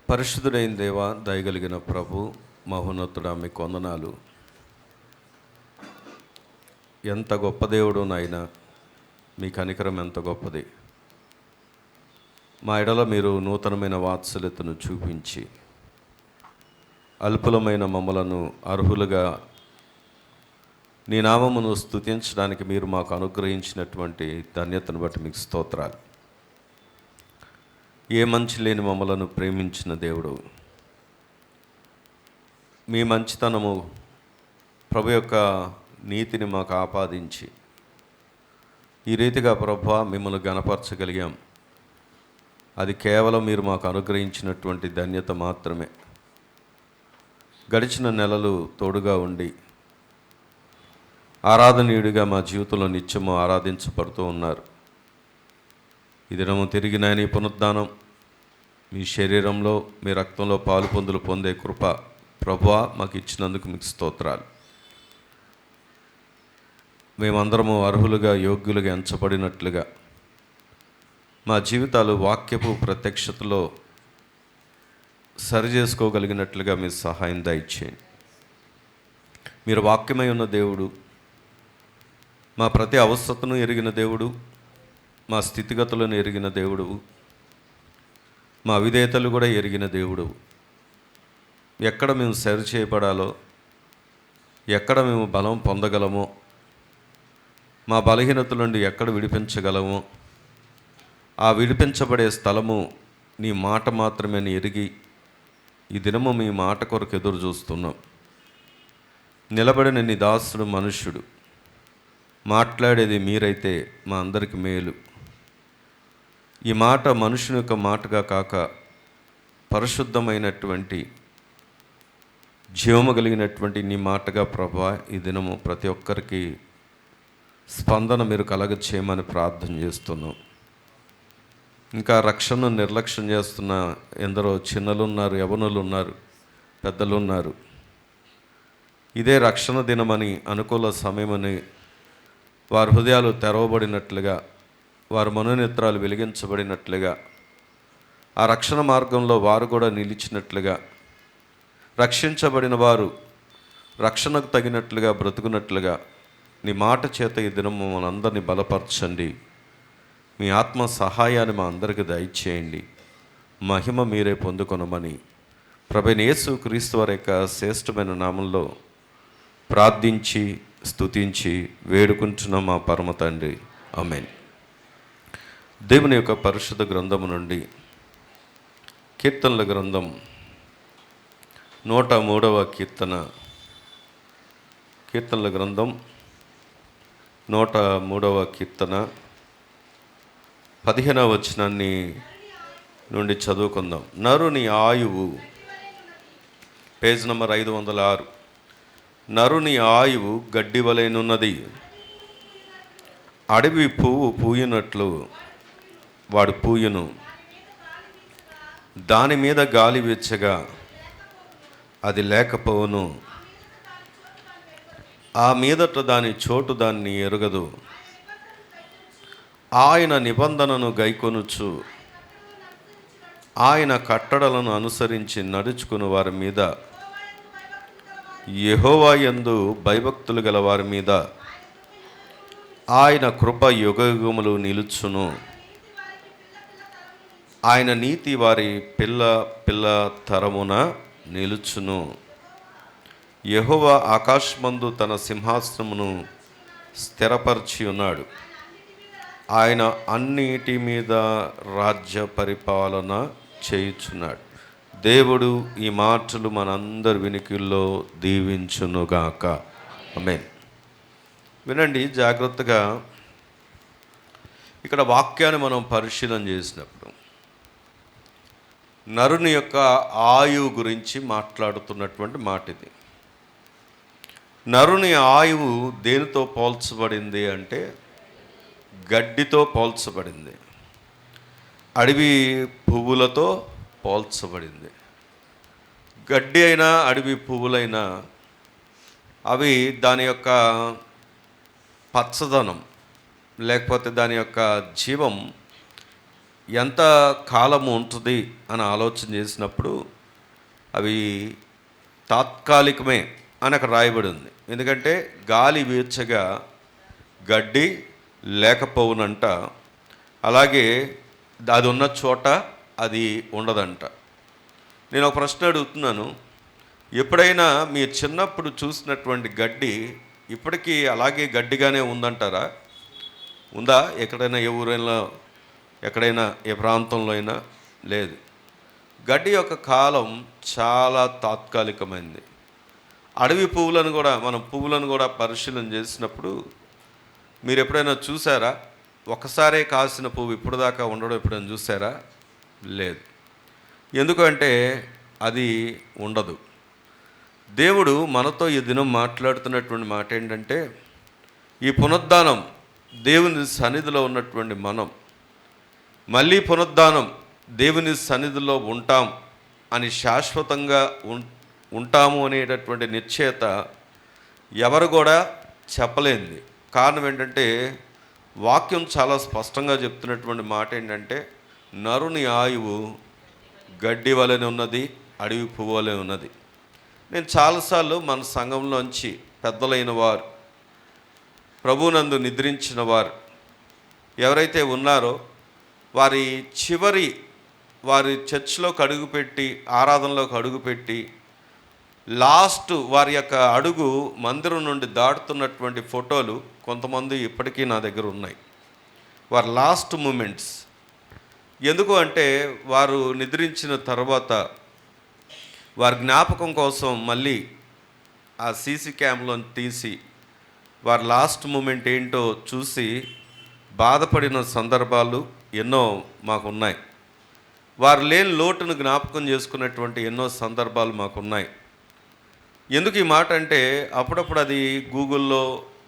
పరిశుద్ధుడైన దేవ, దయగలిగిన ప్రభు, మహోన్నతుడా, మీకు వందనాలు. ఎంత గొప్ప దేవుడు నాయన, మీ కనికరం ఎంత గొప్పది. మా ఎడల మీరు నూతనమైన వాత్సల్యతను చూపించి అల్పులమైన మమ్మలను అర్హులుగా నీ నామమును స్తుతించడానికి మీరు మాకు అనుగ్రహించినటువంటి ధన్యతను బట్టి మీకు స్తోత్రాలు. ఏ మంచి లేని మమ్మలను ప్రేమించిన దేవుడు, మీ మంచితనము ప్రభు యొక్క నీతిని మాకు ఆపాదించి ఈ రీతిగా ప్రభువా మిమ్మల్ని గణపరచగలిగాం. అది కేవలం మీరు మాకు అనుగ్రహించినటువంటి ధన్యత మాత్రమే. గడిచిన నెలలు తోడుగా ఉండి ఆరాధనీయుడిగా మా జీవితంలో నిత్యము ఆరాధించబడుతూ ఉన్నారు. ఈ దినము తిరిగి నాయన ఈ పునరుద్ధానం మీ శరీరంలో మీ రక్తంలో పాలు పొందులు పొందే కృప ప్రభువా మాకు ఇచ్చినందుకు మీకు స్తోత్రాలు. మేమందరము అర్హులుగా యోగ్యులుగా ఎంచబడినట్లుగా మా జీవితాలు వాక్యపు ప్రత్యక్షతలో సరి చేసుకోగలిగినట్లుగా మీ సహాయం దయచేయండి. మీరు వాక్యమై ఉన్న దేవుడు, మా ప్రతి అవస్థతను ఎరిగిన దేవుడు, మా స్థితిగతులను ఎరిగిన దేవుడు, మా విధేయతలు కూడా ఎరిగిన దేవుడు. ఎక్కడ మేము సరి చేయబడాలో, ఎక్కడ మేము బలం పొందగలమో, మా బలహీనతల నుండి ఎక్కడ విడిపించగలమో, ఆ విడిపించబడే స్థలము నీ మాట మాత్రమే అని ఎరిగి ఈ దినము మీ మాట కొరకు ఎదురు చూస్తున్నాం. నిలబడిన నీ దాసుడు మనుష్యుడు, మాట్లాడేది మీరైతే మా అందరికి మేలు. ఈ మాట మనుషుని యొక్క మాటగా కాక పరిశుద్ధమైనటువంటి జీవము కలిగినటువంటి నీ మాటగా ప్రభువా ఈ దినము ప్రతి ఒక్కరికి స్పందన మీరు కలగ చేయమని ప్రార్థన చేస్తున్నాం. ఇంకా రక్షణను నిర్లక్ష్యం చేస్తున్న ఎందరో చిన్నలు ఉన్నారు, యవనులు ఉన్నారు, పెద్దలు ఉన్నారు. ఇదే రక్షణ దినమని, అనుకూల సమయమని వారి హృదయాలు తెరవబడినట్లుగా, వారి మనోనేత్రాలు వెలిగించబడినట్లుగా, ఆ రక్షణ మార్గంలో వారు కూడా నిలిచినట్లుగా, రక్షించబడిన వారు రక్షణకు తగినట్లుగా బ్రతుకున్నట్లుగా నీ మాట చేత ఈ దినం మనందరినీ బలపరచండి. మీ ఆత్మ సహాయాన్ని మా అందరికీ దయచేయండి. మహిమ మీరే పొందుకొనమని ప్రభువైన యేసు క్రీస్తు వారి యొక్క శ్రేష్టమైన నామంలో ప్రార్థించి స్తుతించి వేడుకుంటున్నాం మా పరమ తండ్రి, ఆమేన్. దేవుని యొక్క పరిశుద్ధ గ్రంథము నుండి కీర్తనల గ్రంథం 103వ కీర్తన, కీర్తనల గ్రంథం 103వ కీర్తన 15వ వచనాన్ని నుండి చదువుకుందాం. నరుని ఆయువు, పేజ్ నంబర్ 506. నరుని ఆయువు గడ్డి వలెనున్నది, అడవి పువ్వు పూయినట్లు వాడు పూయును. దాని మీద గాలి వీచగా అది లేకపోవును, ఆ మీదట దాని చోటు దాన్ని ఎరుగదు. ఆయన నిబంధనను గైకొనుచు ఆయన కట్టడలను అనుసరించి నడుచుకుని వారి మీద, యెహోవా యందు భయభక్తులు గల వారి మీద ఆయన కృప యుగయుగములు నిలుచును. ఆయన నీతి వారి పిల్ల పిల్ల తరమున నిలుచును. యెహోవా ఆకాశమందు తన సింహాసనమును స్థిరపరిచి ఉన్నాడు. ఆయన అన్నిటి మీద రాజ్య పరిపాలన చేయుచున్నాడు. దేవుడు ఈ మాటలు మనందరి వినికిల్లో దీవించునుగాక, ఆమేన్. వినండి జాగ్రత్తగా. ఇక్కడ వాక్యాన్ని మనం పరిశీలన చేసినప్పుడు నరుని యొక్క ఆయువు గురించి మాట్లాడుతున్నటువంటి మాట ఇది. నరుని ఆయువు దేనితో పోల్చబడింది అంటే గడ్డితో పోల్చబడింది, అడవి పువ్వులతో పోల్చబడింది. గడ్డి అయినా అడవి పువ్వులైనా అవి దాని యొక్క పచ్చదనం లేకపోతే దాని యొక్క జీవం ఎంత కాలం ఉంటుంది అని ఆలోచన చేసినప్పుడు అవి తాత్కాలికమే అని అక్కడ రాయబడి ఉంది. ఎందుకంటే గాలి వీచగా గడ్డి లేకపోవునంట, అలాగే అది ఉన్న చోట అది ఉండదంట. నేను ఒక ప్రశ్న అడుగుతున్నాను, ఎప్పుడైనా మీరు చిన్నప్పుడు చూసినటువంటి గడ్డి ఇప్పటికీ అలాగే గడ్డిగానే ఉందంటారా? ఉందా? ఎక్కడైనా ఏ ఊరైనా, ఎక్కడైనా ఏ ప్రాంతంలో అయినా? లేదు. గడ్డి యొక్క కాలం చాలా తాత్కాలికమైంది. అడవి పువ్వులను కూడా, మనం పువ్వులను కూడా పరిశీలన చేసినప్పుడు మీరు ఎప్పుడైనా చూసారా? ఒకసారే కాసిన పువ్వు ఇప్పుడు దాకా ఉండడం ఎప్పుడైనా చూసారా? లేదు. ఎందుకంటే అది ఉండదు. దేవుడు మనతో ఈ దినం మాట్లాడుతున్నటువంటి మాట ఏంటంటే, ఈ పునరుద్ధానం, దేవుని సన్నిధిలో ఉన్నటువంటి మనం మళ్ళీ పునరుద్ధానం దేవుని సన్నిధిలో ఉంటాం అని శాశ్వతంగా ఉంటాము అనేటటువంటి నిశ్చయత ఎవరు కూడా చెప్పలేంది. కారణం ఏంటంటే, వాక్యం చాలా స్పష్టంగా చెప్తున్నటువంటి మాట ఏంటంటే, నరుని ఆయువు గడ్డి వలె ఉన్నది, అడవి పువ్వు వలె ఉన్నది. నేను చాలాసార్లు మన సంఘంలోంచి పెద్దలైన వారు, ప్రభునందు నిద్రించిన వారు ఎవరైతే ఉన్నారో వారి చర్చ్లోకి అడుగుపెట్టి, ఆరాధనలోకి అడుగుపెట్టి, లాస్ట్ వారి యొక్క అడుగు మందిరం నుండి దాటుతున్నటువంటి ఫోటోలు కొంతమంది ఇప్పటికీ నా దగ్గర ఉన్నాయి. వారి లాస్ట్ మూమెంట్స్. ఎందుకు అంటే, వారు నిద్రించిన తర్వాత వారి జ్ఞాపకం కోసం మళ్ళీ ఆ సీసీ క్యామ్లో తీసి వారి లాస్ట్ మూమెంట్ ఏంటో చూసి బాధపడిన సందర్భాలు ఎన్నో మాకున్నాయి. వారు లేని లోటును జ్ఞాపకం చేసుకున్నటువంటి ఎన్నో సందర్భాలు మాకున్నాయి. ఎందుకు ఈ మాట అంటే, అప్పుడప్పుడు అది గూగుల్లో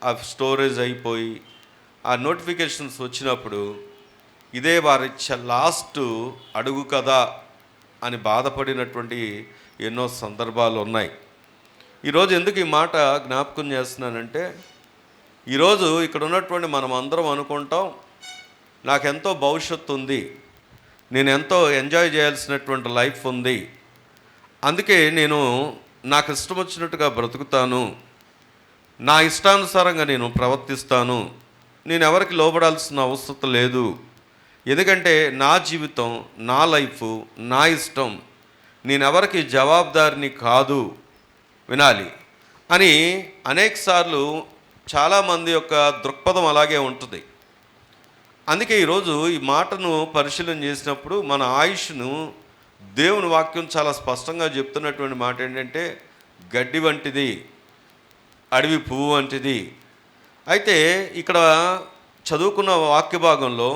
ఆ స్టోరేజ్ అయిపోయి ఆ నోటిఫికేషన్స్ వచ్చినప్పుడు ఇదే వారి లాస్ట్ అడుగు కదా అని బాధపడినటువంటి ఎన్నో సందర్భాలు ఉన్నాయి. ఈరోజు ఎందుకు ఈ మాట జ్ఞాపకం చేస్తున్నానంటే, ఈరోజు ఇక్కడ ఉన్నటువంటి మనం అందరం అనుకుంటాం, నాకెంతో భవిష్యత్తు ఉంది, నేను ఎంతో ఎంజాయ్ చేయాల్సినటువంటి లైఫ్ ఉంది, అందుకే నేను నాకు ఇష్టం వచ్చినట్టుగా బ్రతుకుతాను, నా ఇష్టానుసారంగా నేను ప్రవర్తిస్తాను, నేను ఎవరికి లోబడాల్సిన అవసరం లేదు, ఎందుకంటే నా జీవితం, నా లైఫ్, నా ఇష్టం, నేను ఎవరికి జవాబుదారిని కాదు, వినాలి అని అనేకసార్లు చాలామంది యొక్క దృక్పథం అలాగే ఉంటుంది. అందుకే ఈరోజు ఈ మాటను పరిశీలన చేసినప్పుడు మన ఆయుష్ను దేవుని వాక్యం చాలా స్పష్టంగా చెప్తున్నటువంటి మాట ఏంటంటే, గడ్డి వంటిది, అడవి పువ్వు వంటిది. అయితే ఇక్కడ చదువుకున్న వాక్య భాగంలో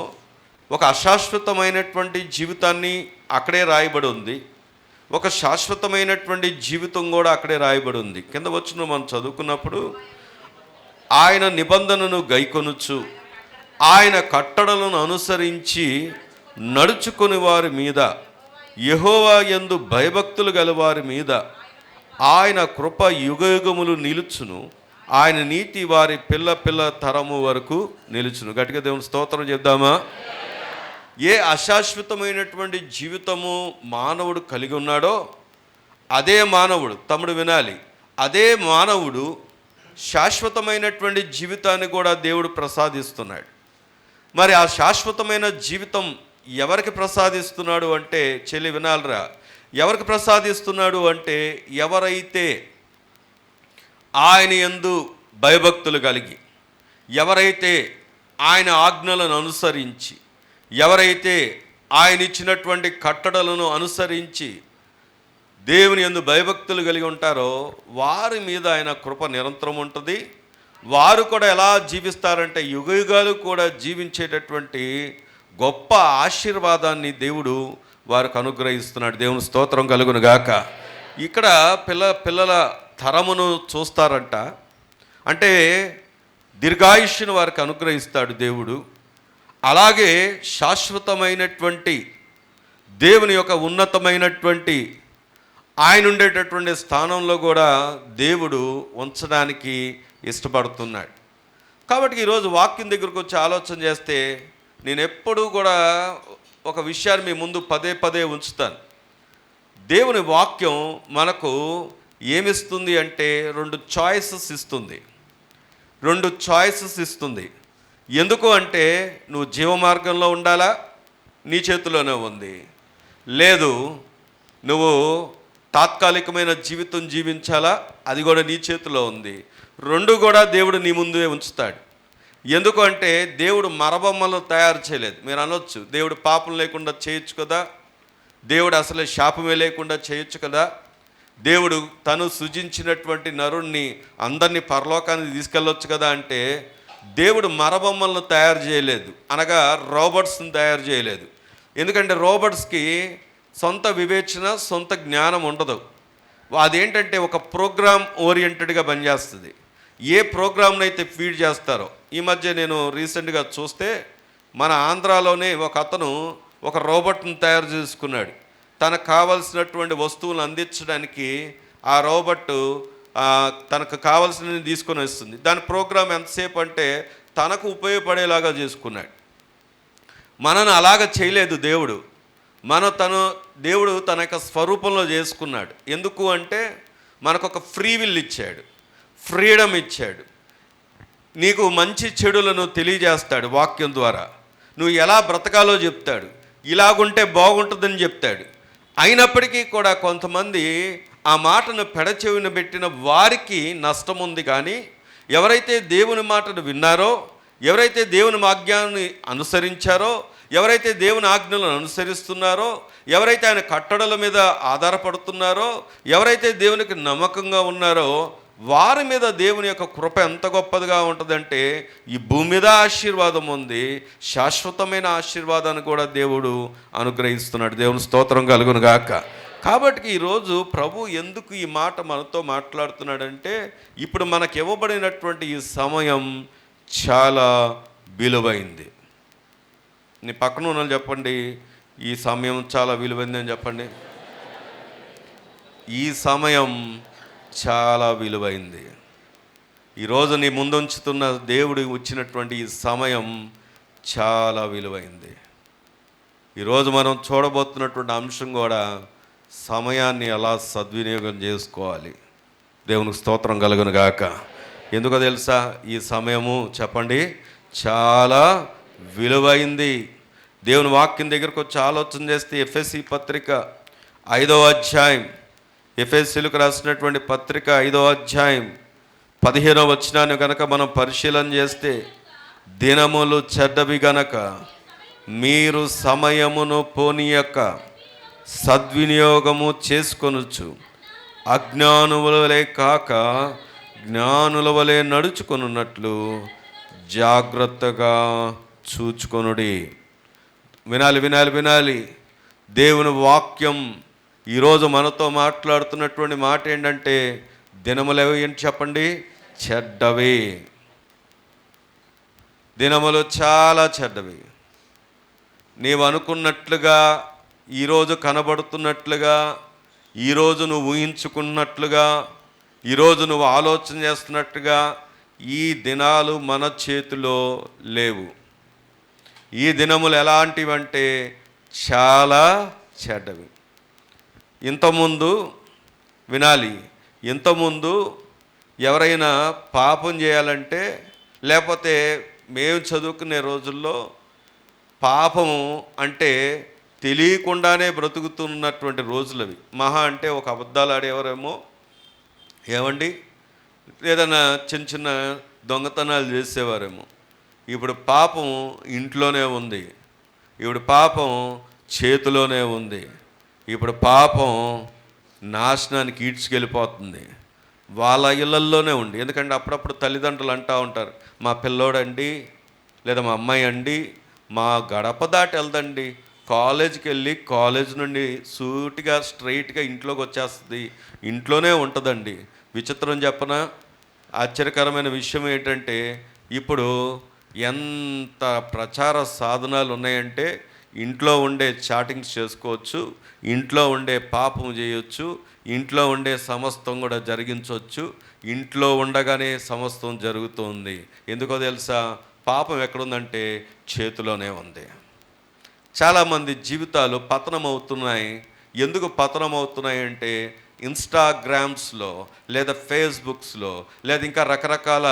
ఒక అశాశ్వతమైనటువంటి జీవితాన్ని అక్కడే రాయబడి ఉంది, ఒక శాశ్వతమైనటువంటి జీవితం కూడా అక్కడే రాయబడి ఉంది. కింద వచ్చిన మనం చదువుకున్నప్పుడు, ఆయన నిబంధనను గైకొనుచు ఆయన కట్టడలను అనుసరించి నడుచుకుని వారి మీద, యెహోవా యందు భయభక్తులు గలవారి మీద ఆయన కృప యుగయుగములు నిలుచును, ఆయన నీతి వారి పిల్ల తరము వరకు నిలుచును. గట్టిగా దేవుని స్తోత్రం చెప్దామా? ఏ అశాశ్వతమైనటువంటి జీవితము మానవుడు కలిగి ఉన్నాడో అదే మానవుడు, తమ్ముడు వినాలి, అదే మానవుడు శాశ్వతమైనటువంటి జీవితాన్ని కూడా దేవుడు ప్రసాదిస్తున్నాడు. మరి ఆ శాశ్వతమైన జీవితం ఎవరికి ప్రసాదిస్తున్నాడు అంటే, చెల్లి వినాలిరా, ఎవరికి ప్రసాదిస్తున్నాడు అంటే, ఎవరైతే ఆయన యందు భయభక్తులు కలిగి, ఎవరైతే ఆయన ఆజ్ఞలను అనుసరించి, ఎవరైతే ఆయన ఇచ్చినటువంటి కట్టడలను అనుసరించి దేవుని యందు భయభక్తులు కలిగి ఉంటారో వారి మీద ఆయన కృప నిరంతరం ఉంటుంది. వారు కూడా ఎలా జీవిస్తారంటే, యుగయుగాలు కూడా జీవించేటటువంటి గొప్ప ఆశీర్వాదాన్ని దేవుడు వారికి అనుగ్రహిస్తున్నాడు. దేవుని స్తోత్రం కలుగును గాక. ఇక్కడ పిల్లల తరమును చూస్తారంట, అంటే దీర్ఘాయుష్యును వారికి అనుగ్రహిస్తాడు దేవుడు. అలాగే శాశ్వతమైనటువంటి దేవుని యొక్క ఉన్నతమైనటువంటి ఆయన ఉండేటటువంటి స్థానంలో కూడా దేవుడు ఉంచడానికి ఇష్టపడుతున్నాడు. కాబట్టి ఈరోజు వాక్యం దగ్గరకు వచ్చి ఆలోచన చేస్తే, నేను ఎప్పుడూ కూడా ఒక విషయాన్ని మీ ముందు పదే పదే ఉంచుతాను. దేవుని వాక్యం మనకు ఏమిస్తుంది అంటే రెండు చాయిసెస్ ఇస్తుంది. ఎందుకు అంటే నువ్వు జీవమార్గంలో ఉండాలా, నీ చేతిలోనే ఉంది. లేదు నువ్వు తాత్కాలికమైన జీవితం జీవించాలా, అది కూడా నీ చేతిలో ఉంది. రెండు కూడా దేవుడు నీ ముందే ఉంచుతాడు. ఎందుకు అంటే దేవుడు మరబొమ్మలు తయారు చేయలేదు. మీరు అనొచ్చు, దేవుడు పాపం లేకుండా చేయొచ్చు కదా, దేవుడు అసలే శాపమే లేకుండా చేయొచ్చు కదా, దేవుడు తను సృజించినటువంటి నరుణ్ణి అందరినీ పరలోకానికి తీసుకెళ్ళొచ్చు కదా అంటే, దేవుడు మరబొమ్మలను తయారు చేయలేదు, అనగా రోబోట్స్ని తయారు చేయలేదు. ఎందుకంటే రోబోట్స్కి సొంత వివేచన, సొంత జ్ఞానం ఉండదు. అదేంటంటే ఒక ప్రోగ్రామ్ ఓరియంటెడ్గా పనిచేస్తుంది. ఏ ప్రోగ్రామ్ని అయితే ఫీడ్ చేస్తారో, ఈ మధ్య నేను రీసెంట్గా చూస్తే మన ఆంధ్రాలోనే ఒక అతను ఒక రోబోట్ని తయారు చేసుకున్నాడు. తనకు కావలసినటువంటి వస్తువులను అందించడానికి ఆ రోబోట్ తనకు కావలసినవి తీసుకొని వస్తుంది. దాని ప్రోగ్రామ్ ఎంతసేపు అంటే తనకు ఉపయోగపడేలాగా చేసుకున్నాడు. మనను అలాగ చేయలేదు దేవుడు. దేవుడు తన యొక్క స్వరూపంలో చేసుకున్నాడు. ఎందుకు అంటే మనకు ఒక ఫ్రీ విల్ ఇచ్చాడు, ఫ్రీడమ్ ఇచ్చాడు. నీకు మంచి చెడులను తెలియజేస్తాడు వాక్యం ద్వారా. నువ్వు ఎలా బ్రతకాలో చెప్తాడు, ఇలాగుంటే బాగుంటుందని చెప్తాడు. అయినప్పటికీ కూడా కొంతమంది ఆ మాటను పెడచెవిన పెట్టిన వారికి నష్టం ఉంది. కానీ ఎవరైతే దేవుని మాటను విన్నారో, ఎవరైతే దేవుని ఆజ్ఞాన్ని అనుసరించారో, ఎవరైతే దేవుని ఆజ్ఞలను అనుసరిస్తున్నారో, ఎవరైతే ఆయన కట్టడల మీద ఆధారపడుతున్నారో, ఎవరైతే దేవునికి నమ్మకంగా ఉన్నారో, వారి మీద దేవుని యొక్క కృప ఎంత గొప్పదిగా ఉంటుందంటే ఈ భూమి మీద ఆశీర్వాదం ఉంది, శాశ్వతమైన ఆశీర్వాదాన్ని కూడా దేవుడు అనుగ్రహిస్తున్నాడు. దేవుని స్తోత్రం కలుగును గాక. కాబట్టి ఈరోజు ప్రభు ఎందుకు ఈ మాట మనతో మాట్లాడుతున్నాడంటే, ఇప్పుడు మనకు ఇవ్వబడినటువంటి ఈ సమయం చాలా విలువైంది. నీ పక్కన ఉన్న చెప్పండి, ఈ సమయం చాలా విలువైంది అని చెప్పండి. ఈ సమయం చాలా విలువైంది. ఈరోజు నీ ముందుంచుతున్న దేవుడు ఇచ్చినటువంటి ఈ సమయం చాలా విలువైంది. ఈరోజు మనం చూడబోతున్నటువంటి అంశం కూడా సమయాన్ని ఎలా సద్వినియోగం చేసుకోవాలి. దేవునికి స్తోత్రం కలుగును గాక. ఎందుకో తెలుసా? ఈ సమయము చెప్పండి చాలా విలువైంది. దేవుని వాక్యం దగ్గరకు వచ్చి ఆలోచన చేస్తే ఎఫెసీ పత్రిక 5వ అధ్యాయం, ఎఫెసీలకు రాసినటువంటి పత్రిక 5వ అధ్యాయం 15వ వచనాన్ని కనుక మనం పరిశీలన చేస్తే, దినములు చెడ్డవి గనక మీరు సమయమును పోనీయక సద్వినియోగము చేసుకొనుచు అజ్ఞానుల వలె కాక జ్ఞానుల వలె నడుచుకొనున్నట్లు జాగ్రత్తగా చూచుకొనుడి. వినాలి. దేవుని వాక్యం ఈరోజు మనతో మాట్లాడుతున్నటువంటి మాట ఏంటంటే, దినములు ఏంటి చెప్పండి? చెడ్డవి. దినములు చాలా చెడ్డవి. నీవు అనుకున్నట్లుగా, ఈరోజు కనబడుతున్నట్లుగా, ఈరోజు నువ్వు ఊహించుకున్నట్లుగా, ఈరోజు నువ్వు ఆలోచన చేస్తున్నట్టుగా ఈ దినాలు మన చేతిలో లేవు. ఈ దినములు ఎలాంటివంటే చాలా చెడ్డవి. ఇంతకుముందు ఎవరైనా పాపం చేయాలంటే, లేకపోతే మేము చదువుకునే రోజుల్లో పాపము అంటే తెలియకుండానే బ్రతుకుతున్నటువంటి రోజులవి. మహా అంటే ఒక అబద్ధాలు ఆడేవారేమో, ఏమండి, ఏదైనా చిన్న దొంగతనాలు చేసేవారేమో. ఇప్పుడు పాపం ఇంట్లోనే ఉంది, ఇప్పుడు పాపం చేతిలోనే ఉంది, ఇప్పుడు పాపం నాశనానికి ఈడ్చుకెళ్ళిపోతుంది వాళ్ళ ఇళ్ళల్లోనే ఉండి. ఎందుకంటే అప్పుడప్పుడు తల్లిదండ్రులు అంటూ ఉంటారు, మా పిల్లోడండి లేదా మా అమ్మాయి అండి మా గడప దాటి వెళ్దండి, కాలేజీకి వెళ్ళి కాలేజ్ నుండి సూటిగా స్ట్రైట్గా ఇంట్లోకి వచ్చేస్తుంది, ఇంట్లోనే ఉంటుందండి. విచిత్రం చెప్పనా? ఆశ్చర్యకరమైన విషయం ఏంటంటే, ఇప్పుడు ఎంత ప్రచార సాధనాలు ఉన్నాయంటే, ఇంట్లో ఉండే చాటింగ్స్ చేసుకోవచ్చు, ఇంట్లో ఉండే పాపం చేయొచ్చు, ఇంట్లో ఉండే సమస్తం కూడా జరిగించవచ్చు, ఇంట్లో ఉండగానే సమస్తం జరుగుతుంది. ఎందుకో తెలుసా? పాపం ఎక్కడుందంటే చేతిలోనే ఉంది. చాలామంది జీవితాలు పతనం అవుతున్నాయి. ఎందుకు పతనం అవుతున్నాయి అంటే ఇన్స్టాగ్రామ్స్లో లేదా ఫేస్బుక్స్లో లేదా ఇంకా రకరకాల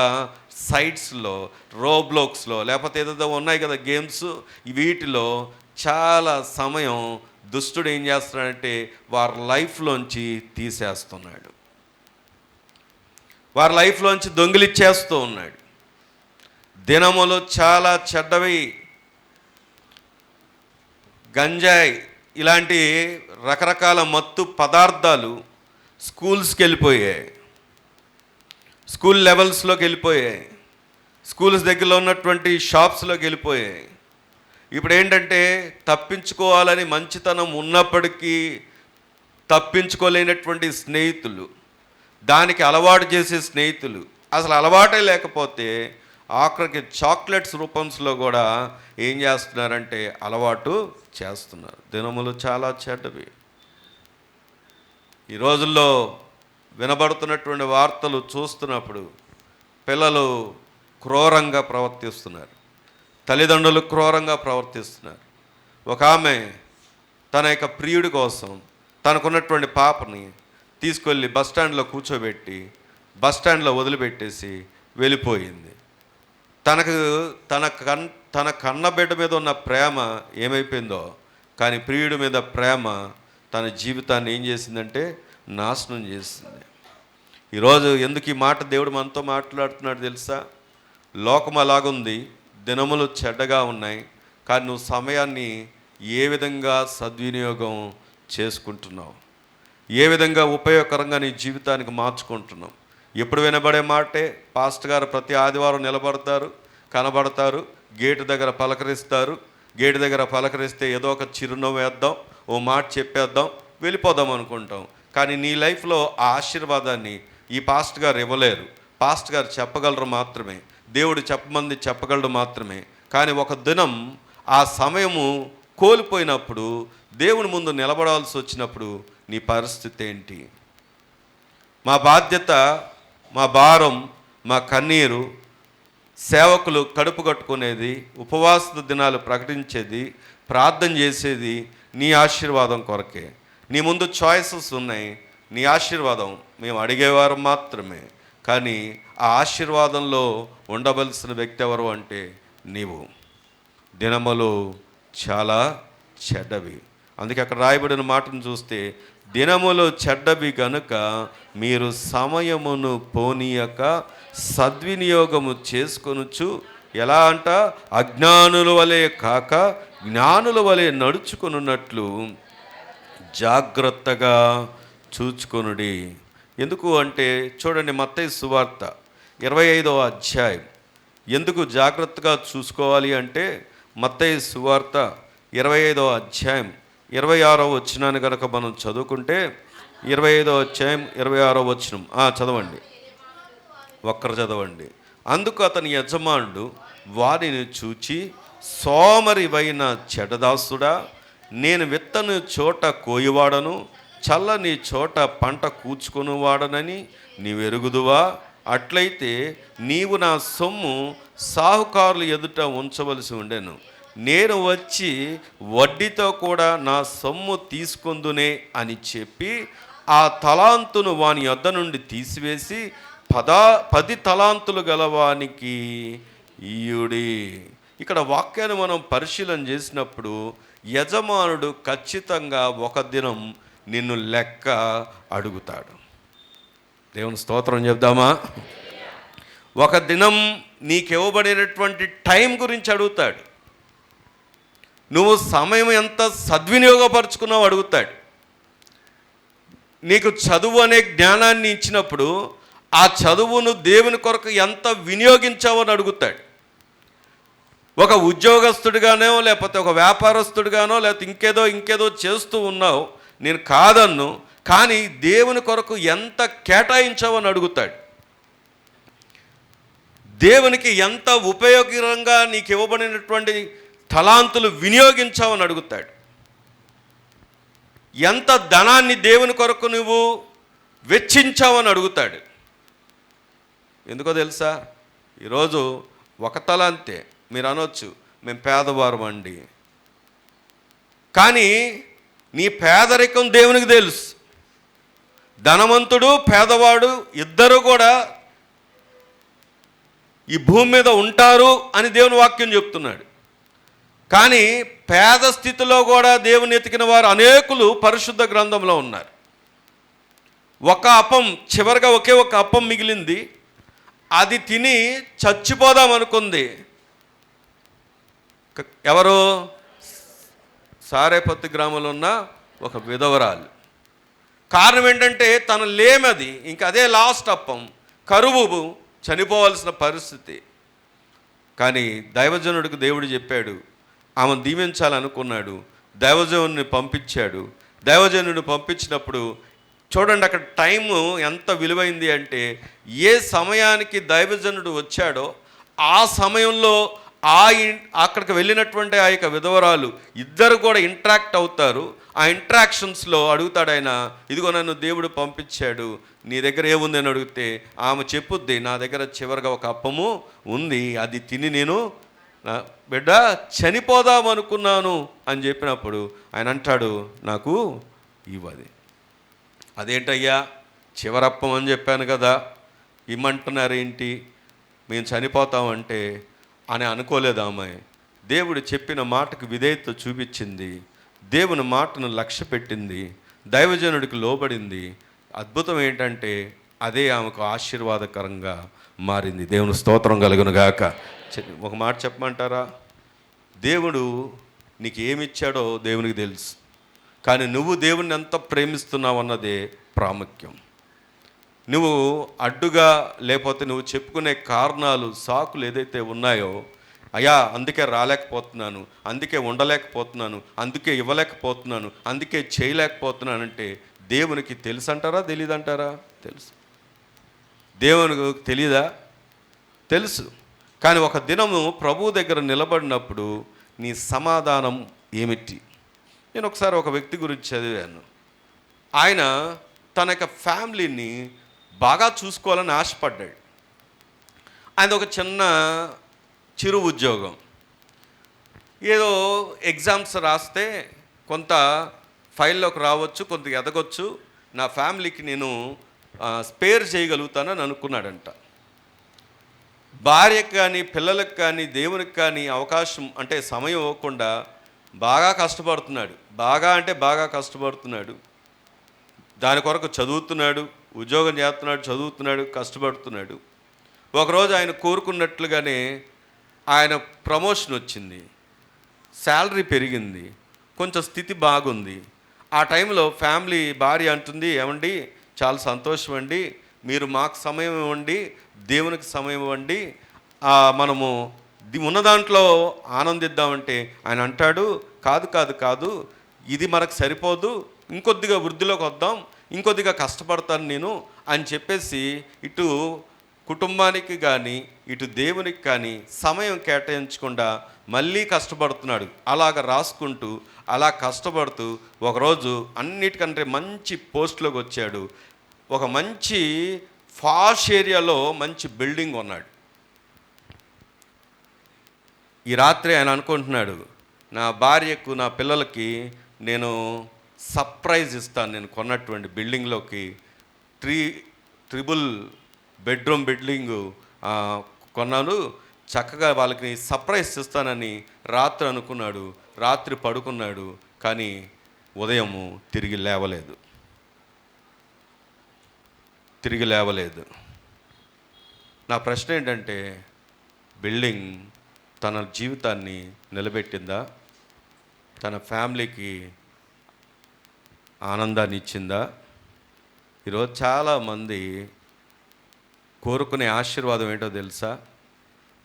సైట్స్లో, రోబ్లాక్స్లో, లేకపోతే ఏదేదో ఉన్నాయి కదా గేమ్స్, వీటిలో చాలా సమయం దుష్టుడు ఏం చేస్తున్నాడంటే వారి లైఫ్లోంచి తీసేస్తున్నాడు, వారి లైఫ్లోంచి దొంగిలిచ్చేస్తూ ఉన్నాడు. దినములు చాలా చెడ్డవి. గంజాయి ఇలాంటి రకరకాల మత్తు పదార్థాలు స్కూల్స్కి వెళ్ళిపోయాయి, స్కూల్ లెవెల్స్లోకి వెళ్ళిపోయాయి, స్కూల్స్ దగ్గరలో ఉన్నటువంటి షాప్స్లోకి వెళ్ళిపోయాయి. ఇప్పుడు ఏంటంటే తప్పించుకోవాలని మంచితనం ఉన్నప్పటికీ తప్పించుకోలేనటువంటి స్నేహితులు, దానికి అలవాటు చేసే స్నేహితులు, అసలు అలవాటే లేకపోతే ఆఖరికి చాక్లెట్స్ రూపంలో కూడా ఏం చేస్తున్నారంటే అలవాటు చేస్తున్నారు. దినములు చాలా చెడ్డవి. ఈ రోజుల్లో వినబడుతున్నటువంటి వార్తలు చూస్తున్నప్పుడు పిల్లలు క్రూరంగా ప్రవర్తిస్తున్నారు, తల్లిదండ్రులు క్రూరంగా ప్రవర్తిస్తున్నారు. ఒక ఆమె తన యొక్క ప్రియుడి కోసం తనకున్నటువంటి పాపని తీసుకెళ్ళి బస్టాండ్లో కూర్చోబెట్టి బస్టాండ్లో వదిలిపెట్టేసి వెళ్ళిపోయింది. తన కన్నబిడ్డ మీద ఉన్న ప్రేమ ఏమైపోయిందో, కానీ ప్రియుడి మీద ప్రేమ తన జీవితాన్ని ఏం చేసిందంటే నాశనం చేసింది. ఈరోజు ఎందుకు ఈ మాట దేవుడు మనతో మాట్లాడుతున్నాడు తెలుసా? లోకం అలాగుంది, దినములు చెడ్డగా ఉన్నాయి, కానీ నువ్వు సమయాన్ని ఏ విధంగా సద్వినియోగం చేసుకుంటున్నావు, ఏ విధంగా ఉపయోగకరంగా నీ జీవితానికి మార్చుకుంటున్నావు. ఎప్పుడు వినబడే మాటే, పాస్టర్ గారు ప్రతి ఆదివారం నిలబడతారు, కనబడతారు, గేటు దగ్గర పలకరిస్తారు. గేటు దగ్గర పలకరిస్తే ఏదో ఒక చిరునవ్వు వేద్దాం, ఓ మాట చెప్పేద్దాం, వెళ్ళిపోదాం అనుకుంటాం. కానీ నీ లైఫ్లో ఆ ఆశీర్వాదాన్ని ఈ పాస్టర్ గారు ఇవ్వలేరు. పాస్టర్ గారు చెప్పగలరు మాత్రమే, దేవుడు చెప్పమంది చెప్పగలడు మాత్రమే. కానీ ఒక దినం ఆ సమయము కోల్పోయినప్పుడు, దేవుని ముందు నిలబడాల్సి వచ్చినప్పుడు నీ పరిస్థితి ఏంటి? మా బాధ్యత, మా భారం, మా కన్నీరు, సేవకులు కడుపు కట్టుకునేది, ఉపవాస దినాలు ప్రకటించేది, ప్రార్థన చేసేది నీ ఆశీర్వాదం కొరకే. నీ ముందు చాయిసెస్ ఉన్నాయి. నీ ఆశీర్వాదం మేము అడిగేవారు మాత్రమే. కానీ ఆ ఆశీర్వాదంలో ఉండవలసిన వ్యక్తి ఎవరు అంటే నీవు. దినములు చాలా చెడ్డవి. అందుకే అక్కడ రాయబడిన మాటను చూస్తే, దినములు చెడ్డవి గనుక మీరు సమయమును పోనీయక సద్వినియోగము చేసుకొనుచు, ఎలా అంట, అజ్ఞానుల వలె కాక జ్ఞానుల వలె నడుచుకొనున్నట్లు జాగ్రత్తగా చూచుకొనుడి. ఎందుకు అంటే చూడండి, మత్తయి సువార్త 25వ అధ్యాయం. ఎందుకు జాగ్రత్తగా చూసుకోవాలి అంటే, మత్తయి సువార్త 25వ అధ్యాయం 26వ వచనాన్ని కనుక మనం చదువుకుంటే, 25వ అధ్యాయం 26వ వచనం చదవండి, ఒక్కరు చదవండి. అందుకు అతని యజమానుడు వారిని చూచి, సోమరివైన చెడ్డదాసుడా, నేను విత్తని చోట కోయివాడను, చల్లని చోట పంట కూర్చుకొనివాడనని నీవెరుగుదువా? అట్లయితే నీవు నా సొమ్ము సాహుకారుల ఎదుట ఉంచవలసి ఉండెను. నేను వచ్చి వడ్డీతో కూడా నా సొమ్ము తీసుకొందునే అని చెప్పి ఆ తలాంతును వాని యొద్ద నుండి తీసివేసి 10 తలాంతులు గలవానికి ఇయ్యుడి. ఇక్కడ వాక్యాన్ని మనం పరిశీలన చేసినప్పుడు, యజమానుడు ఖచ్చితంగా ఒక దినం నిన్ను లెక్క అడుగుతాడు. దేవుని స్తోత్రం చెప్దామా? ఒక దినం నీకు ఇవ్వబడినటువంటి టైం గురించి అడుగుతాడు. నువ్వు సమయం ఎంత సద్వినియోగపరుచుకున్నావు అడుగుతాడు. నీకు చదువు అనే జ్ఞానాన్ని ఇచ్చినప్పుడు ఆ చదువును దేవుని కొరకు ఎంత వినియోగించావని అడుగుతాడు. ఒక ఉద్యోగస్తుడిగానో లేకపోతే ఒక వ్యాపారస్తుడిగానో లేకపోతే ఇంకేదో చేస్తూ ఉన్నావు, నేను కాదన్ను, కానీ దేవుని కొరకు ఎంత కేటాయించావని అడుగుతాడు. దేవునికి ఎంత ఉపయోగకరంగా నీకు ఇవ్వబడినటువంటి తలాంతులు వినియోగించావని అడుగుతాడు. ఎంత ధనాన్ని దేవుని కొరకు నువ్వు వెచ్చించావని అడుగుతాడు. ఎందుకో తెలుసా? ఈరోజు ఒక తలాంతే. మీరు అనొచ్చు, మేము పేదవారం అండి, కానీ నీ పేదరికం దేవునికి తెలుసు. ధనవంతుడు పేదవాడు ఇద్దరు కూడా ఈ భూమి మీద ఉంటారు అని దేవుని వాక్యం చెప్తున్నాడు. కానీ పేద స్థితిలో కూడా దేవుని ఎతికిన వారు అనేకులు పరిశుద్ధ గ్రంథంలో ఉన్నారు. ఒక అప్పం, చివరిగా ఒకే ఒక అప్పం మిగిలింది, అది తిని చచ్చిపోదాం అనుకుంది. ఎవరు? సారేపత్తి గ్రామంలో ఉన్న ఒక విధవరాలు. కారణం ఏంటంటే తన లేమది, ఇంకా అదే లాస్ట్ అప్పం, కరువు, చనిపోవాల్సిన పరిస్థితి. కానీ దైవజనుడికి దేవుడు చెప్పాడు, ఆమెను దీవించాలనుకున్నాడు, దైవజనుడిని పంపించాడు. దైవజనుడిని పంపించినప్పుడు చూడండి అక్కడ టైము ఎంత విలువైంది అంటే, ఏ సమయానికి దైవజనుడు వచ్చాడో ఆ సమయంలో అక్కడికి వెళ్ళినటువంటి ఆ యొక్క విధవరాలు ఇద్దరు కూడా ఇంటరాక్ట్ అవుతారు. ఆ ఇంటరాక్షన్స్లో అడుగుతాడు ఆయన, ఇదిగో నన్ను దేవుడు పంపించాడు, నీ దగ్గర ఏముంది అని అడిగితే ఆమె చెప్పుద్ది, నా దగ్గర చివరిగా ఒక అప్పము ఉంది, అది తిని నేను బిడ్డ చనిపోదాం అనుకున్నాను అని చెప్పినప్పుడు ఆయన అంటాడు, నాకు ఇవ్వది. అదేంటయ్యా చివరప్పం అని చెప్పాను కదా, ఇమ్మంటున్నారేంటి, మేము చనిపోతామంటే అని అనుకోలేదు ఆమె. దేవుడు చెప్పిన మాటకు విధేయత చూపించింది, దేవుని మాటను లక్ష్య పెట్టింది, దైవజనుడికి లోబడింది. అద్భుతం ఏంటంటే అదే ఆమెకు ఆశీర్వాదకరంగా మారింది. దేవుని స్తోత్రం కలుగును గాక. ఒక మాట చెప్పమంటారా? దేవుడు నీకు ఏమిచ్చాడో దేవునికి తెలుసు, కానీ నువ్వు దేవుణ్ణి ఎంత ప్రేమిస్తున్నావు అన్నదే ప్రాముఖ్యం. నువ్వు అడ్డుగా లేకపోతే నువ్వు చెప్పుకునే కారణాలు, సాకులు ఏదైతే ఉన్నాయో, అయ్యా అందుకే రాలేకపోతున్నాను, అందుకే ఉండలేకపోతున్నాను, అందుకే ఇవ్వలేకపోతున్నాను, అందుకే చేయలేకపోతున్నానంటే దేవునికి తెలుసు అంటారా తెలియదంటారా? తెలుసు. దేవునికి తెలియదా? తెలుసు. కానీ ఒక దినము ప్రభువు దగ్గర నిలబడినప్పుడు నీ సమాధానం ఏమిటి? నేను ఒకసారి ఒక వ్యక్తి గురించి చదివాను. ఆయన తన యొక్క ఫ్యామిలీని బాగా చూసుకోవాలని ఆశపడ్డాడు. ఆయన ఒక చిరు ఉద్యోగం, ఏదో ఎగ్జామ్స్ రాస్తే కొంత ఫైల్లోకి రావచ్చు, కొంత ఎదగొచ్చు, నా ఫ్యామిలీకి నేను స్పేర్ చేయగలుగుతానని అనుకున్నాడంట. భార్యకు కానీ పిల్లలకు కానీ దేవునికి కానీ అవకాశం అంటే సమయం ఇవ్వకుండా బాగా కష్టపడుతున్నాడు. బాగా కష్టపడుతున్నాడు. దాని కొరకు చదువుతున్నాడు, ఉద్యోగం చేస్తున్నాడు, చదువుతున్నాడు, కష్టపడుతున్నాడు. ఒకరోజు ఆయన కోరుకున్నట్లుగానే ఆయన ప్రమోషన్ వచ్చింది, శాలరీ పెరిగింది, కొంచెం స్థితి బాగుంది. ఆ టైంలో ఫ్యామిలీ భార్య అంటుంది, ఏమండి చాలా సంతోషం అండి, మీరు మాకు సమయం ఇవ్వండి, దేవునికి సమయం ఇవ్వండి, మనము ఉన్న దాంట్లో ఆనందిద్దామంటే ఆయన అంటాడు, కాదు, ఇది మనకు సరిపోదు, ఇంకొద్దిగా వృద్ధిలోకి వద్దాం, ఇంకొద్దిగా కష్టపడతాను నేను అని చెప్పేసి ఇటు కుటుంబానికి కానీ ఇటు దేవునికి కానీ సమయం కేటాయించకుండా మళ్ళీ కష్టపడుతున్నాడు. అలాగ రాసుకుంటూ అలా కష్టపడుతూ ఒకరోజు అన్నిటికంటే మంచి పోస్ట్లోకి వచ్చాడు. ఒక మంచి ఫాష్ ఏరియాలో మంచి బిల్డింగ్ ఉన్నాడు. ఈ రాత్రి ఆయన అనుకుంటున్నాడు, నా భార్యకు నా పిల్లలకి నేను సర్ప్రైజ్ ఇస్తాను, నేను కొన్నటువంటి బిల్డింగ్లోకి 3 బెడ్రూమ్ బిల్డింగు కొన్నాను, చక్కగా వాళ్ళకి సర్ప్రైజ్ ఇస్తానని రాత్రి అనుకున్నాడు. రాత్రి పడుకున్నాడు, కానీ ఉదయము తిరిగి లేవలేదు. నా ప్రశ్న ఏంటంటే, బిల్డింగ్ తన జీవితాన్ని నిలబెట్టిందా? తన ఫ్యామిలీకి ఆనందాన్ని ఇచ్చిందా? ఈరోజు చాలామంది కోరుకునే ఆశీర్వాదం ఏంటో తెలుసా?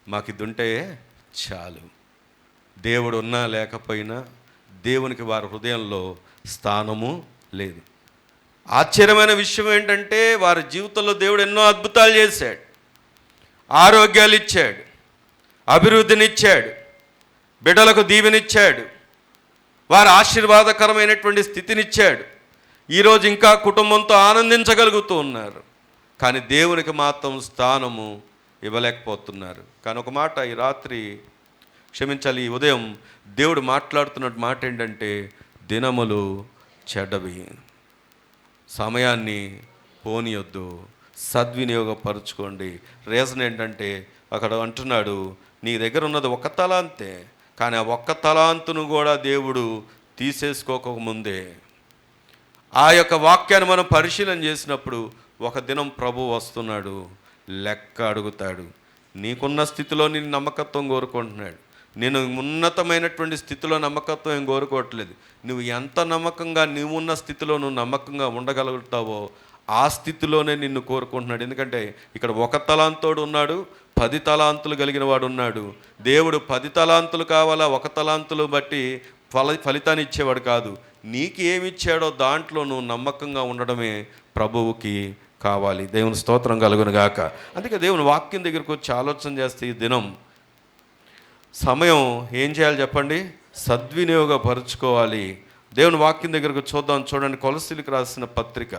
మాకు ఇది ఉంటే చాలు, దేవుడు ఉన్నా లేకపోయినా దేవునికి వారి హృదయంలో స్థానము లేదు. ఆశ్చర్యమైన విషయం ఏంటంటే, వారి జీవితంలో దేవుడు ఎన్నో అద్భుతాలు చేశాడు, ఆరోగ్యాలు ఇచ్చాడు, అభివృద్ధినిచ్చాడు, బిడ్డలకు దీవెనిచ్చాడు, వారి ఆశీర్వాదకరమైనటువంటి స్థితినిచ్చాడు. ఈరోజు ఇంకా కుటుంబంతో ఆనందించగలుగుతూ ఉన్నారు. కానీ దేవునికి మాత్రం స్థానము ఇవ్వలేకపోతున్నారు. కానీ ఒక మాట ఈ రాత్రి క్షమించాలి, ఈ ఉదయం దేవుడు మాట్లాడుతున్న మాట ఏంటంటే దినములు చెడ్డవి, సమయాన్ని పోనీయొద్దు, సద్వినియోగపరుచుకోండి. రీజన్ ఏంటంటే అక్కడ అంటున్నాడు, నీ దగ్గర ఉన్నది ఒక్క తలాంతే, కానీ ఆ ఒక్క తలాంతును కూడా దేవుడు తీసేసుకోకముందే ఆ యొక్క వాక్యాన్ని మనం పరిశీలన చేసినప్పుడు ఒక దినం ప్రభు వస్తున్నాడు, లెక్క అడుగుతాడు. నీకున్న స్థితిలో నేను నమ్మకత్వం కోరుకుంటున్నాడు. నేను ఉన్నతమైనటువంటి స్థితిలో నమ్మకత్వం ఏం కోరుకోవట్లేదు. నువ్వు ఎంత నమ్మకంగా నువ్వున్న స్థితిలో నువ్వు నమ్మకంగా ఉండగలుగుతావో ఆ స్థితిలోనే నిన్ను కోరుకుంటున్నాడు. ఎందుకంటే ఇక్కడ ఒక తలాంతోడు ఉన్నాడు, 10 తలాంతులు కలిగిన వాడు ఉన్నాడు. దేవుడు 10 తలాంతులు కావాలా, ఒక తలాంతులు బట్టి ఫలితాన్ని ఇచ్చేవాడు కాదు. నీకు ఏమి ఇచ్చాడో దాంట్లో నువ్వు నమ్మకంగా ఉండడమే ప్రభువుకి కావాలి. దేవుని స్తోత్రం కలుగును గాక. అందుకే దేవుని వాక్యం దగ్గరికి వచ్చి ఆలోచన చేస్తే ఈ దినం సమయం ఏం చేయాలి చెప్పండి, సద్వినియోగపరుచుకోవాలి. దేవుని వాక్యం దగ్గరకు చూడండి. కొలస్సీలకు రాసిన పత్రిక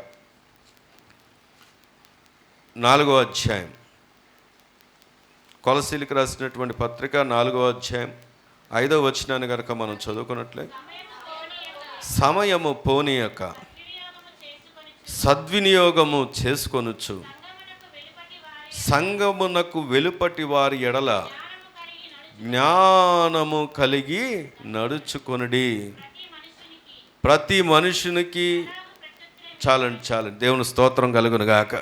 4వ అధ్యాయం, కొలస్సీలకు రాసినటువంటి పత్రిక 4వ అధ్యాయం 5వ వచనాన్ని కనుక మనం చదువుకున్నట్లే, సమయము పోనీయక సద్వినియోగము చేసుకొనుచు సంగమునకు వెలుపటి వారి ఎడల జ్ఞానము కలిగి నడుచుకొనుడి. ప్రతి మనుషునికి చాలండి. దేవుని స్తోత్రం కలుగును గాక.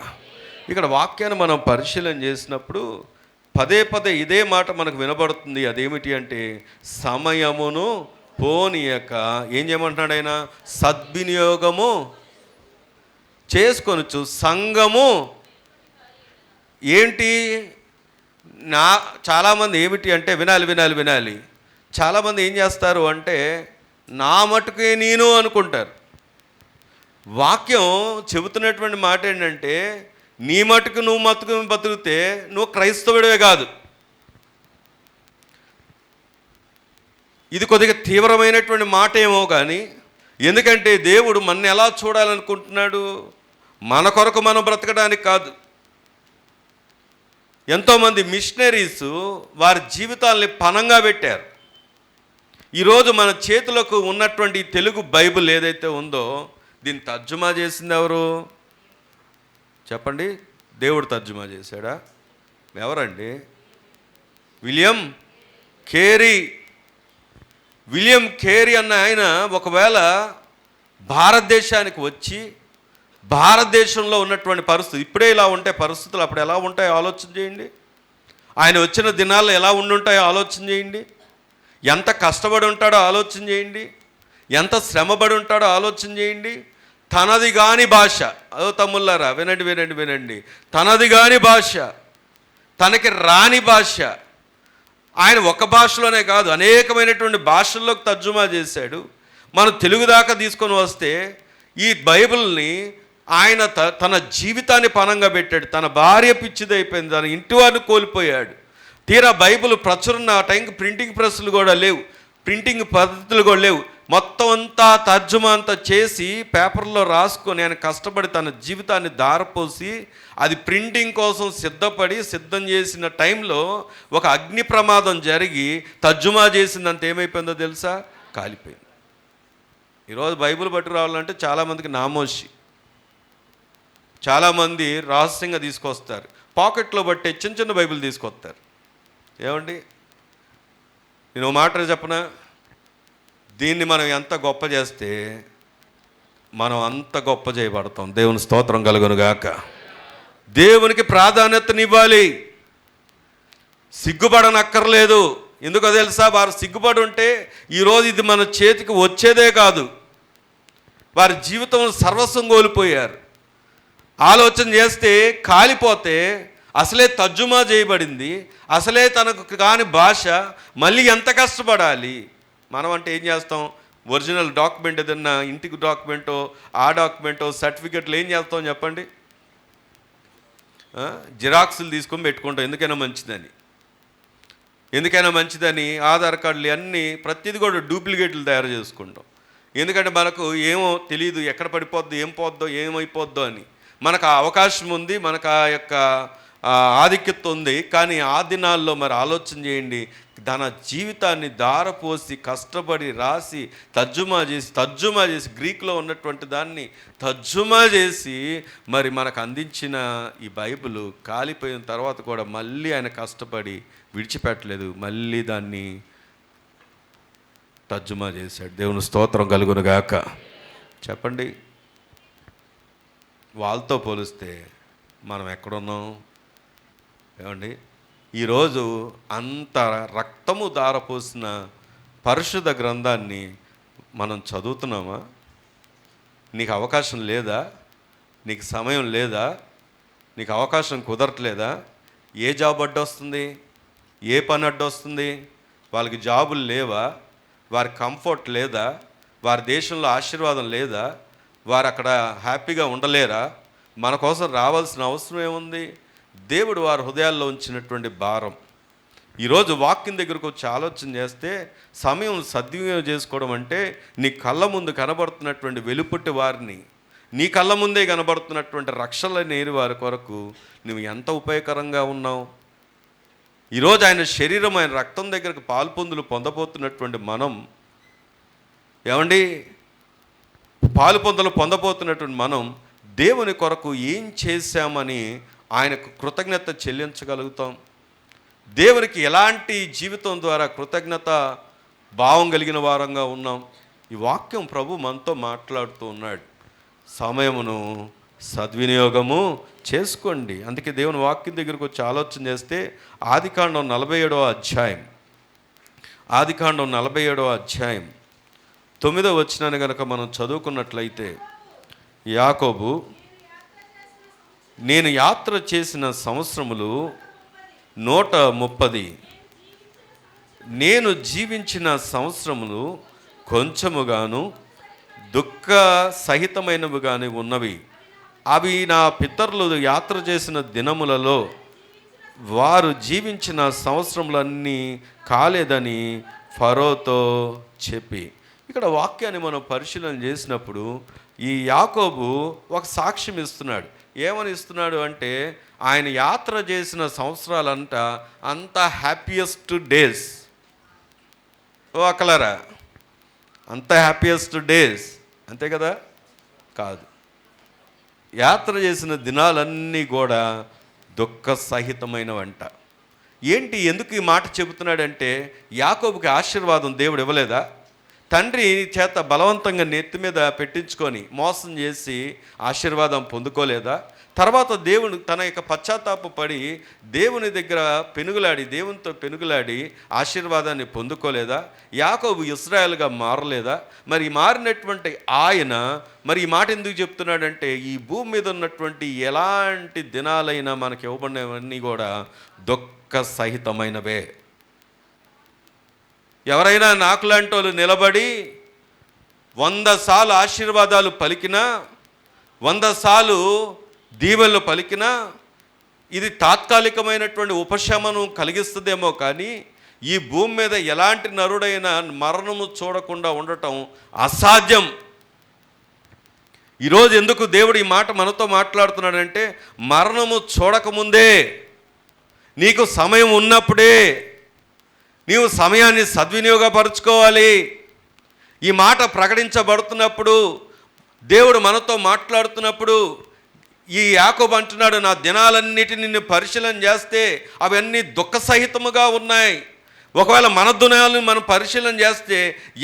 ఇక్కడ వాక్యాన్ని మనం పరిశీలన చేసినప్పుడు పదే ఇదే మాట మనకు వినబడుతుంది. అదేమిటి అంటే సమయమును పోనీయక ఏం చేయమంటున్నాడు ఆయన, సద్వినియోగము చేసుకొనొచ్చు. సంఘము ఏంటి, చాలామంది ఏమిటి అంటే వినాలి. చాలామంది ఏం చేస్తారు అంటే నా మటుకే నేను అనుకుంటారు. వాక్యం చెబుతున్నటువంటి మాట ఏంటంటే నీ మటుకు నువ్వు బతికితే నువ్వు క్రైస్తవుడివే కాదు. ఇది కొద్దిగా తీవ్రమైనటువంటి మాట ఏమో కానీ, ఎందుకంటే దేవుడు మన ఎలా చూడాలనుకుంటున్నాడు, మన కొరకు మనం బ్రతకడానికి కాదు. ఎంతోమంది మిషనరీస్ వారి జీవితాల్ని పణంగా పెట్టారు. ఈరోజు మన చేతులకు ఉన్నటువంటి తెలుగు బైబిల్ ఏదైతే ఉందో దీన్ని తర్జుమా చేసింది ఎవరు చెప్పండి? దేవుడు తర్జుమా చేశాడా? ఎవరండి? విలియం కేరీ అన్న ఆయన ఒకవేళ భారతదేశానికి వచ్చి భారతదేశంలో ఉన్నటువంటి పరిస్థితి ఇప్పుడే ఇలా ఉంటే పరిస్థితులు అప్పుడు ఎలా ఉంటాయో ఆలోచన చేయండి. ఆయన వచ్చిన దినాల్లో ఎలా ఉండుంటాయో ఆలోచన చేయండి. ఎంత కష్టపడి ఉంటాడో ఆలోచన చేయండి. ఎంత శ్రమపడి ఉంటాడో ఆలోచన చేయండి. తనది కాని భాష, అదో తమ్ముళ్ళారా వినండి, తనది కాని భాష, తనకి రాని భాష. ఆయన ఒక భాషలోనే కాదు అనేకమైనటువంటి భాషల్లోకి తర్జుమా చేశాడు. మనం తెలుగు దాకా తీసుకొని వస్తే ఈ బైబిల్ని ఆయన తన జీవితాన్ని పణంగా పెట్టాడు. తన భార్య పిచ్చిదైపోయింది, తన ఇంటి వారిని కోల్పోయాడు. తీరా బైబిల్ ప్రచురణ ఆ టైంకి ప్రింటింగ్ ప్రెస్లు కూడా లేవు, ప్రింటింగ్ పద్ధతులు కూడా లేవు. మొత్తం అంతా తర్జుమా అంతా చేసి పేపర్లో రాసుకొని ఆయన కష్టపడి తన జీవితాన్ని దారపోసి అది ప్రింటింగ్ కోసం సిద్ధం చేసిన టైంలో ఒక అగ్ని ప్రమాదం జరిగి తర్జుమా చేసిందంత ఏమైపోయిందో తెలుసా? కాలిపోయింది. ఈరోజు బైబిల్ పట్టు రావాలంటే చాలామందికి నామోషి, చాలామంది రహస్యంగా తీసుకొస్తారు, పాకెట్లో బట్టే చిన్న బైబిల్ తీసుకొస్తారు. ఏమండి, నేను మాట చెప్పనా, దీన్ని మనం ఎంత గొప్ప చేస్తే మనం అంత గొప్ప చేయబడతాం. దేవుని స్తోత్రం కలుగును గాక. దేవునికి ప్రాధాన్యతనివ్వాలి, సిగ్గుపడనక్కర్లేదు. ఎందుకో తెలుసా? వారు సిగ్గుపడి ఉంటే ఈరోజు ఇది మన చేతికి వచ్చేదే కాదు. వారి జీవితంలో సర్వస్వం కోల్పోయారు. ఆలోచన చేస్తే కాలిపోతే అసలే తర్జుమా చేయబడింది, అసలే తనకు కాని భాష, మళ్ళీ ఎంత కష్టపడాలి. మనం అంటే ఏం చేస్తాం? ఒరిజినల్ డాక్యుమెంట్ ఏదన్నా ఇంటికి డాక్యుమెంటో ఆ డాక్యుమెంటో సర్టిఫికెట్లు ఏం చేస్తాం చెప్పండి? జిరాక్సులు తీసుకొని పెట్టుకుంటాం. ఎందుకైనా మంచిదని ఆధార్ కార్డులు అన్నీ ప్రతిదీ కూడా డూప్లికేట్లు తయారు చేసుకుంటాం. ఎందుకంటే మనకు ఏమో తెలియదు, ఎక్కడ పడిపోద్దో, ఏం పోద్దో, ఏమైపోద్దో అని. మనకు ఆ అవకాశం ఉంది, మనకు ఆ యొక్క ఆధిక్యత ఉంది. కానీ ఆ దినాల్లో మరి ఆలోచన చేయండి, తన జీవితాన్ని ధారపోసి కష్టపడి రాసి తర్జుమా చేసి గ్రీకులో ఉన్నటువంటి దాన్ని తర్జుమా చేసి మరి మనకు అందించిన ఈ బైబిల్ కాలిపోయిన తర్వాత కూడా మళ్ళీ ఆయన కష్టపడి విడిచిపెట్టలేదు, మళ్ళీ దాన్ని తర్జుమా చేశాడు. దేవుని స్తోత్రం కలుగును గాక. చెప్పండి, వాళ్ళతో పోలిస్తే మనం ఎక్కడున్నాం? ఏమండి, ఈరోజు అంత రక్తము ధారపోసిన పరిశుద్ధ గ్రంథాన్ని మనం చదువుతున్నామా? నీకు అవకాశం లేదా? నీకు సమయం లేదా? నీకు అవకాశం కుదరట్లేదా? ఏ జాబ్ అడ్డొస్తుంది? ఏ పని అడ్డొస్తుంది? వాళ్ళకి జాబులు లేవా? వారి కంఫర్ట్ లేదా? వారి దేశంలో ఆశీర్వాదం లేదా? వారు అక్కడ హ్యాపీగా ఉండలేరా? మన కోసం రావాల్సిన అవసరం ఏముంది? దేవుడు వారి హృదయాల్లో ఉంచినటువంటి భారం. ఈరోజు వాక్యం దగ్గరకు వచ్చి ఆలోచన చేస్తే సమయం సద్వినియోగం చేసుకోవడం అంటే నీ కళ్ళ ముందు కనబడుతున్నటువంటి వెలుపుట్టి వారిని, నీ కళ్ళ ముందే కనబడుతున్నటువంటి రక్షణ నేరి వారి కొరకు నువ్వు ఎంత ఉపయోగకరంగా ఉన్నావు. ఈరోజు ఆయన శరీరం, ఆయన రక్తం దగ్గరకు పాలుపొందులు పొందబోతున్నటువంటి మనం, ఏమండి, పాలుపొందలు పొందబోతున్నటువంటి మనం దేవుని కొరకు ఏం చేశామని ఆయనకు కృతజ్ఞత చెల్లించగలుగుతాం? దేవునికి ఎలాంటి జీవితం ద్వారా కృతజ్ఞత భావం కలిగిన వారంగా ఉన్నాం? ఈ వాక్యం ప్రభు మనతో మాట్లాడుతూ ఉన్నాడు. సమయమును సద్వినియోగము చేసుకోండి. అందుకే దేవుని వాక్యం దగ్గరకు వచ్చి ఆలోచన చేస్తే ఆదికాండం 47వ అధ్యాయం 9వ వచనాన్ని కనుక మనం చదువుకున్నట్లయితే, యాకోబు, నేను యాత్ర చేసిన సంవత్సరములు 130, నేను జీవించిన సంవత్సరములు కొంచెముగాను దుఃఖ సహితమైనవిగానే ఉన్నవి. అవి నా పితరులు యాత్ర చేసిన దినములలో వారు జీవించిన సంవత్సరములన్నీ కాలేదని ఫరోతో చెప్పి. ఇక్కడ వాక్యాన్ని మనం పరిశీలన చేసినప్పుడు ఈ యాకోబు ఒక సాక్ష్యం ఇస్తున్నాడు. ఏమని ఇస్తున్నాడు అంటే, ఆయన యాత్ర చేసిన సంవత్సరాలంట అంత హ్యాపీయెస్ట్ డేస్. ఓ అక్కలారా, అంత హ్యాపీయెస్ట్ డేస్ అంతే కదా? కాదు. యాత్ర చేసిన దినాలన్నీ కూడా దుఃఖ సహితమైనవంట. ఏంటి, ఎందుకు ఈ మాట చెబుతున్నాడంటే, యాకోబుకి ఆశీర్వాదం దేవుడు ఇవ్వలేదా? తండ్రి చేత బలవంతంగా నెత్తి మీద పెట్టించుకొని మోసం చేసి ఆశీర్వాదం పొందుకోలేదా? తర్వాత దేవుడు తన యొక్క పశ్చాత్తాపడి దేవుని దగ్గర దేవునితో పెనుగులాడి ఆశీర్వాదాన్ని పొందుకోలేదా? యాకోబు ఇశ్రాయేలుగా మారలేదా? మరి మారినటువంటి ఆయన మరి ఈ మాట ఎందుకు చెప్తున్నాడంటే, ఈ భూమి మీద ఉన్నటువంటి ఎలాంటి దినాలైనా మనకి ఇవ్వబడినవన్నీ కూడా దుఃఖ సహితమైనవే. ఎవరైనా నాకులాంటి వాళ్ళు నిలబడి 100 సార్లు ఆశీర్వాదాలు పలికినా, 100 సార్లు దీవెనలు పలికినా ఇది తాత్కాలికమైనటువంటి ఉపశమనం కలిగిస్తుందేమో, కానీ ఈ భూమి మీద ఎలాంటి నరుడైనా మరణము చూడకుండా ఉండటం అసాధ్యం. ఈరోజు ఎందుకు దేవుడు ఈ మాట మనతో మాట్లాడుతున్నాడంటే, మరణము చూడకముందే, నీకు సమయం ఉన్నప్పుడే నీవు సమయాన్ని సద్వినియోగపరుచుకోవాలి. ఈ మాట ప్రకటించబడుతున్నప్పుడు, దేవుడు మనతో మాట్లాడుతున్నప్పుడు ఈ యాకోబు అంటున్నాడు, నా దినాలన్నిటిని నిన్ను పరిశీలన చేస్తే అవన్నీ దుఃఖ సహితముగా ఉన్నాయి. ఒకవేళ మన దినాలను మనం పరిశీలన చేస్తే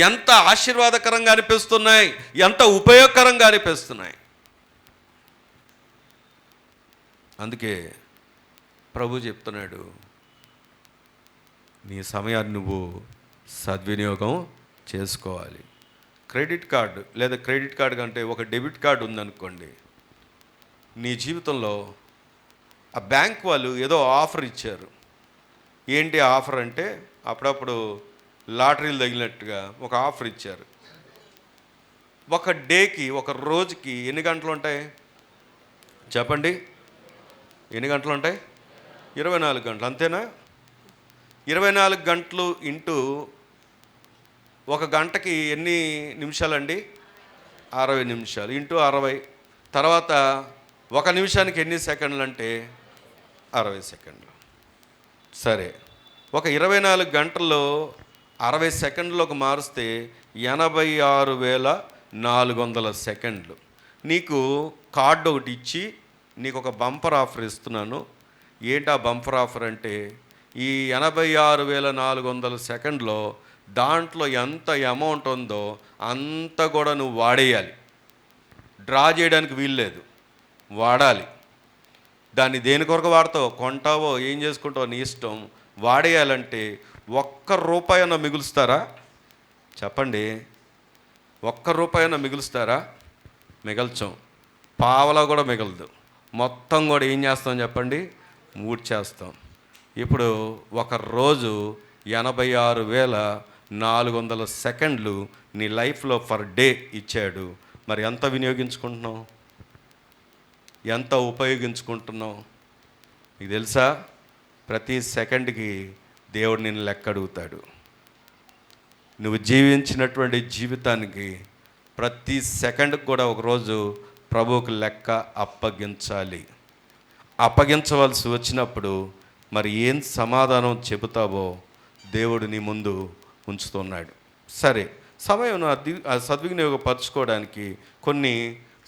ఎంత ఆశీర్వాదకరంగా అనిపిస్తున్నాయి, ఎంత ఉపయోగకరంగా అనిపిస్తున్నాయి. అందుకే ప్రభు చెప్తున్నాడు, నీ సమయాన్ని నువ్వు సద్వినియోగం చేసుకోవాలి. క్రెడిట్ కార్డు లేదా క్రెడిట్ కార్డు కంటే ఒక డెబిట్ కార్డు ఉందనుకోండి, నీ జీవితంలో ఆ బ్యాంక్ వాళ్ళు ఏదో ఆఫర్ ఇచ్చారు. ఏంటి ఆఫర్ అంటే, అప్పుడప్పుడు లాటరీలు తగిలినట్టుగా ఒక ఆఫర్ ఇచ్చారు. ఒక డేకి, ఒక రోజుకి ఎన్ని గంటలు ఉంటాయి చెప్పండి? ఎన్ని గంటలు ఉంటాయి? 24 గంటలు, అంతేనా? 24 గంటలు ఇంటూ ఒక గంటకి ఎన్ని నిమిషాలండి? 60 నిమిషాలు ఇంటూ 60. తర్వాత ఒక నిమిషానికి ఎన్ని సెకండ్లు అంటే 60 సెకండ్లు. సరే, ఒక 24 గంటల్లో 60 సెకండ్లకు మారుస్తే 86,400 సెకండ్లు. నీకు కార్డు ఒకటి ఇచ్చి నీకు ఒక బంపర్ ఆఫర్ ఇస్తున్నాను. ఏంటా బంపర్ ఆఫర్ అంటే, ఈ 86,400 సెకండ్లో దాంట్లో ఎంత అమౌంట్ ఉందో అంత కూడా నువ్వు వాడేయాలి. డ్రా చేయడానికి వీల్లేదు, వాడాలి. దాన్ని దేని కొరకు వాడతావో, కొంటావో, ఏం చేసుకుంటావో నీ ఇష్టం. వాడేయాలంటే ₹1 మిగులుస్తారా? చెప్పండి, ₹1 మిగులుస్తారా? మిగల్చం. పావలా కూడా మిగలదు. మొత్తం కూడా ఏం చేస్తాం చెప్పండి? మూడ్చేస్తాం. ఇప్పుడు ఒక రోజు 86,400 సెకండ్లు నీ లైఫ్లో పర్ డే ఇచ్చాడు. మరి ఎంత వినియోగించుకుంటున్నావు? ఎంత ఉపయోగించుకుంటున్నావు? నీకు తెలుసా, ప్రతి సెకండ్కి దేవుడు నిన్ను లెక్క అడుగుతాడు. నువ్వు జీవించినటువంటి జీవితానికి ప్రతి సెకండ్కి కూడా ఒకరోజు ప్రభువుకు లెక్క అప్పగించాలి. అప్పగించవలసి వచ్చినప్పుడు మరి ఏం సమాధానం చెబుతావో దేవుడు నీ ముందు ఉంచుతున్నాడు. సరే, సమయం సద్వినియోగపరచుకోవడానికి కొన్ని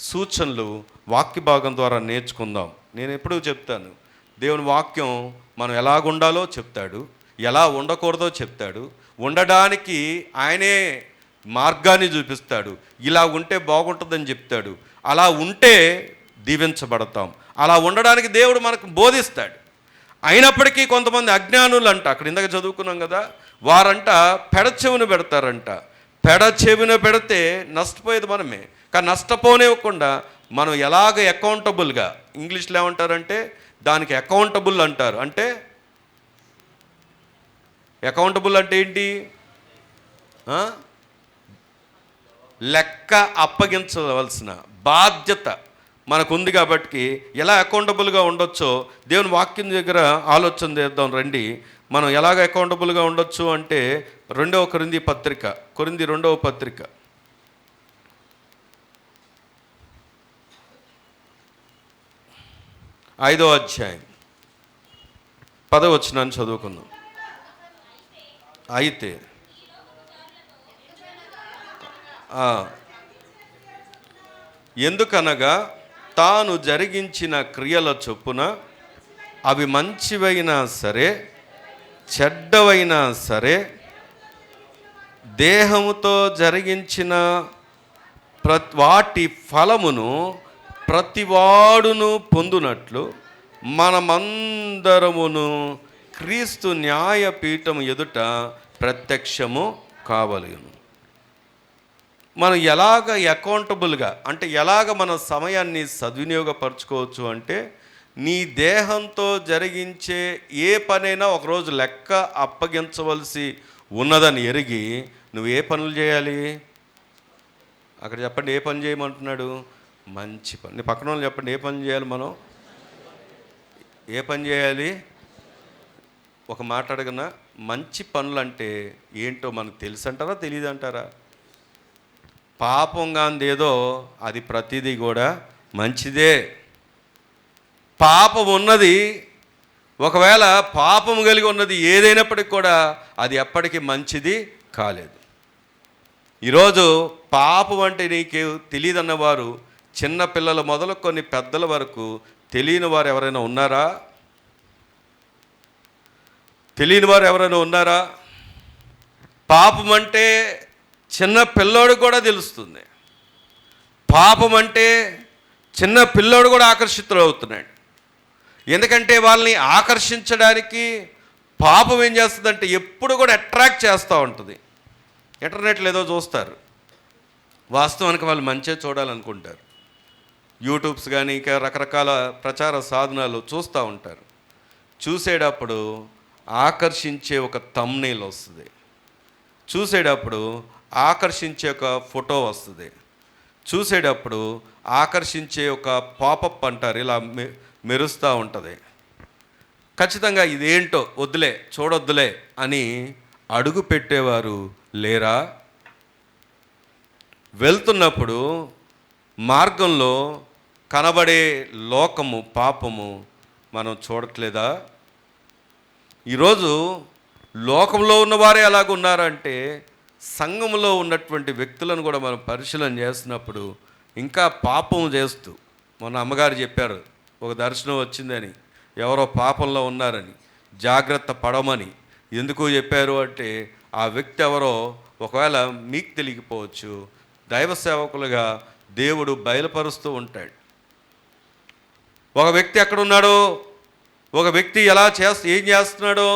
సూచనలు వాక్య భాగం ద్వారా నేర్చుకుందాం. నేను ఎప్పుడూ చెప్తాను, దేవుని వాక్యం మనం ఎలాగుండాలో చెప్తాడు, ఎలా ఉండకూడదో చెప్తాడు. ఉండడానికి ఆయనే మార్గాన్ని చూపిస్తాడు. ఇలా ఉంటే బాగుంటుందని చెప్తాడు. అలా ఉంటే దీవించబడతాం. అలా ఉండడానికి దేవుడు మనకు బోధిస్తాడు. అయినప్పటికీ కొంతమంది అజ్ఞానులు అంట, అక్కడ ఇందాక చదువుకున్నాం కదా, వారంట పెడచెవిన పెడతారంట. పెడచెవిన పెడితే నష్టపోయేది మనమే. కానీ నష్టపోనివ్వకుండా మనం ఎలాగ అకౌంటబుల్గా, ఇంగ్లీష్లో ఏమంటారంటే దానికి అకౌంటబుల్ అంటారు. అంటే అకౌంటబుల్ అంటే ఏంటి? లెక్క అప్పగించవలసిన బాధ్యత మనకుంది. కాబట్టి ఎలా అకౌంటబుల్గా ఉండొచ్చో దేవుని వాక్యం దగ్గర ఆలోచన చేద్దాం రండి. మనం ఎలాగ అకౌంటబుల్గా ఉండొచ్చు అంటే, కొరింథీ 2వ పత్రిక 5వ అధ్యాయం 10వ వచనాన్ని చదువుకుందాం. అయితే ఎందుకనగా తాను జరిగించిన క్రియల చొప్పున అవి మంచివైనా సరే చెడ్డవైనా సరే దేహముతో జరిగించిన వాటి ఫలమును ప్రతివాడును పొందునట్లు మనమందరమును క్రీస్తు న్యాయపీఠం ఎదుట ప్రత్యక్షము కావలెను. మనం ఎలాగ అకౌంటబుల్గా, అంటే ఎలాగ మన సమయాన్ని సద్వినియోగపరచుకోవచ్చు అంటే, నీ దేహంతో జరిగించే ఏ పనైనా ఒకరోజు లెక్క అప్పగించవలసి ఉన్నదని ఎరిగి నువ్వు ఏ పనులు చేయాలి? అక్కడ చెప్పండి, ఏ పని చేయమంటున్నాడు? మంచి పని. నీ పక్కన వాళ్ళు చెప్పండి, ఏ పని చేయాలి? మనం ఏ పని చేయాలి? ఒక మాట అడగనా, మంచి పనులు అంటే ఏంటో మనకు తెలుసు అంటారా, తెలియదు అంటారా? పాపం కాందేదో అది ప్రతిదీ కూడా మంచిదే. పాపం ఉన్నది, ఒకవేళ పాపం కలిగి ఉన్నది ఏదైనప్పటికీ కూడా అది ఎప్పటికీ మంచిది కాలేదు. ఈరోజు పాపం అంటే నీకు తెలియదన్నవారు, చిన్న పిల్లల మొదలుకొని పెద్దల వరకు తెలియని వారు ఎవరైనా ఉన్నారా? తెలియని వారు ఎవరైనా ఉన్నారా? పాపం అంటే చిన్న పిల్లోడు కూడా తెలుస్తుంది. పాపం అంటే చిన్న పిల్లోడు కూడా ఆకర్షితులు అవుతున్నాడు. ఎందుకంటే వాళ్ళని ఆకర్షించడానికి పాపం ఏం చేస్తుందంటే ఎప్పుడు కూడా అట్రాక్ట్ చేస్తూ ఉంటుంది. ఇంటర్నెట్లో ఏదో చూస్తారు, వాస్తవానికి వాళ్ళు మంచిగా చూడాలనుకుంటారు. యూట్యూబ్స్ కానీ ఇంకా రకరకాల ప్రచార సాధనాలు చూస్తూ ఉంటారు. చూసేటప్పుడు ఆకర్షించే ఒక థంబ్నెయిల్ వస్తుంది, చూసేటప్పుడు ఆకర్షించే ఒక ఫోటో వస్తుంది, చూసేటప్పుడు ఆకర్షించే ఒక పాపప్ అంటారు, ఇలా మెరుస్తూ ఉంటుంది. ఖచ్చితంగా ఇదేంటో వద్దులే, చూడొద్దులే అని అడుగు పెట్టేవారు లేరా? వెళ్తున్నప్పుడు మార్గంలో కనబడే లోకము, పాపము మనం చూడట్లేదా? ఈరోజు లోకంలో ఉన్నవారే ఎలాగ ఉన్నారంటే, సంఘంలో ఉన్నటువంటి వ్యక్తులను కూడా మనం పరిశీలన చేస్తున్నప్పుడు ఇంకా పాపం చేస్తూ, మొన్న అమ్మగారు చెప్పారు ఒక దర్శనం వచ్చిందని, ఎవరో పాపంలో ఉన్నారని, జాగ్రత్త పడమని. ఎందుకు చెప్పారు అంటే, ఆ వ్యక్తి ఎవరో ఒకవేళ మీకు తెలియకపోవచ్చు, దైవ సేవకులుగా దేవుడు బయలుపరుస్తూ ఉంటాడు. ఒక వ్యక్తి ఎక్కడున్నాడో, ఒక వ్యక్తి ఏం చేస్తున్నాడో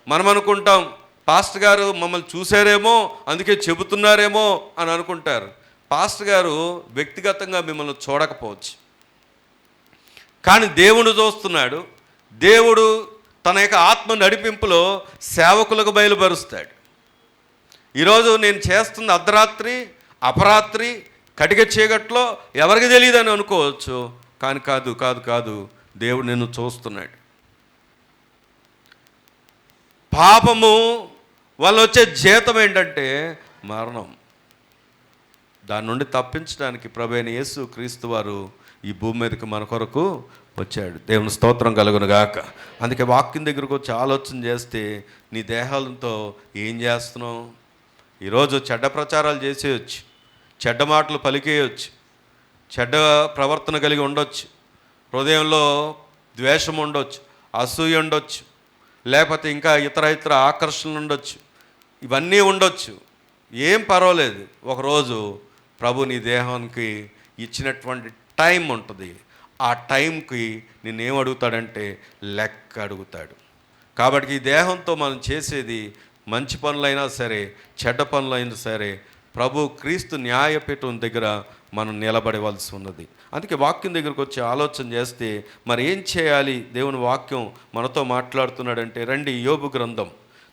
మనం అనుకుంటాం, పాస్టర్ గారు మమ్మల్ని చూశారేమో అందుకే చెబుతున్నారేమో అని అనుకుంటారు. పాస్టర్ గారు వ్యక్తిగతంగా మిమ్మల్ని చూడకపోవచ్చు, కానీ దేవుడు చూస్తున్నాడు. దేవుడు తన యొక్క ఆత్మ నడిపింపులో సేవకులకు బయలుపరుస్తాడు. ఈరోజు నేను చేస్తున్న అర్ధరాత్రి, అపరాత్రి, కటిక చీకట్లో ఎవరికి తెలియదని అనుకోవచ్చు, కానీ కాదు కాదు కాదు దేవుడు నిన్ను చూస్తున్నాడు. పాపము వాళ్ళు వచ్చే జీతం ఏంటంటే మరణం. దాని నుండి తప్పించడానికి ప్రభువైన యేసు క్రీస్తు వారు ఈ భూమి మీదకి మన కొరకు వచ్చాడు. దేవుని స్తోత్రం కలుగును గాక. అందుకే వాక్యం దగ్గరకు వచ్చి ఆలోచన చేస్తే, నీ దేహాలతో ఏం చేస్తున్నావు? ఈరోజు చెడ్డ ప్రచారాలు చేసేయచ్చు, చెడ్డ మాటలు పలికేయచ్చు, చెడ్డ ప్రవర్తన కలిగి ఉండొచ్చు, హృదయంలో ద్వేషం ఉండొచ్చు, అసూయ ఉండొచ్చు, లేకపోతే ఇంకా ఇతర ఆకర్షణలు ఉండొచ్చు. ఇవన్నీ ఉండొచ్చు, ఏం పర్వాలేదు. ఒకరోజు ప్రభు నీ దేహానికి ఇచ్చినటువంటి టైం ఉంటుంది. ఆ టైంకి నేనేం అడుగుతాడంటే లెక్క అడుగుతాడు. కాబట్టి ఈ దేహంతో మనం చేసేది మంచి పనులైనా సరే, చెడ్డ పనులైనా సరే, ప్రభు క్రీస్తు న్యాయపీఠం దగ్గర మనం నిలబడవలసి ఉన్నది. అందుకే వాక్యం దగ్గరకు వచ్చి ఆలోచన చేస్తే మరి ఏం చేయాలి? దేవుని వాక్యం మనతో మాట్లాడుతున్నాడంటే, రండి యోబు గ్రంథం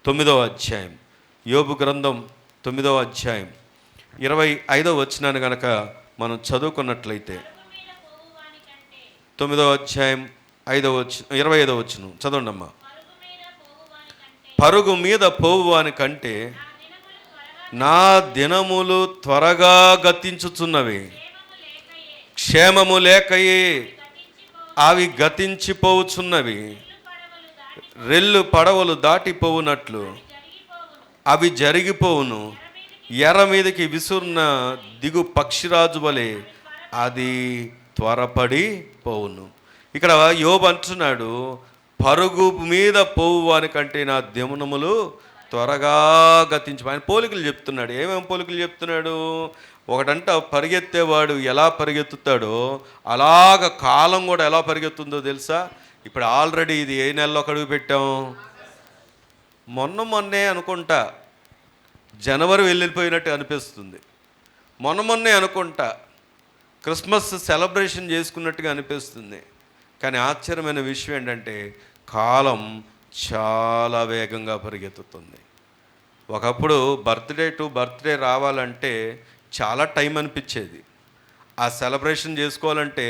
9వ అధ్యాయం, యోబు గ్రంథం 9వ అధ్యాయం 25వ వచనాన్ని కనుక మనం చదువుకున్నట్లయితే, 9వ అధ్యాయం 25వ వచనం చదవండి అమ్మా. పరుగు మీద పోవువాని కంటే నా దినములు త్వరగా గతించుచున్నవి, క్షేమము లేకయే అవి గతించిపోవుచున్నవి. రెల్లు పడవలు దాటిపోవునట్లు అవి జరిగిపోవును. ఎర్ర మీదకి విసురున్న దిగు పక్షిరాజు వలె అది త్వరపడి పోవును. ఇక్కడ యోబు అంటున్నాడు, పరుగు మీద పోవు అని కంటే నా దినములు త్వరగా గతించి. ఆయన పోలికలు చెప్తున్నాడు. ఏమేమి పోలికలు చెప్తున్నాడు? ఒకటంట పరిగెత్తేవాడు ఎలా పరిగెత్తుతాడో అలాగ కాలం కూడా ఎలా పరిగెత్తుందో తెలుసా? ఇప్పుడు ఆల్రెడీ ఇది ఏ నెలలో అడుగు పెట్టాం? మొన్నే అనుకుంటా, జనవరి వెళ్ళిపోయినట్టు అనిపిస్తుంది. మొన్నే అనుకుంటా క్రిస్మస్ సెలబ్రేషన్ చేసుకున్నట్టుగా అనిపిస్తుంది. కానీ ఆశ్చర్యమైన విషయం ఏంటంటే, కాలం చాలా వేగంగా పరిగెత్తుతుంది. ఒకప్పుడు బర్త్డే రావాలంటే చాలా టైం అనిపించేది, ఆ సెలబ్రేషన్ చేసుకోవాలంటే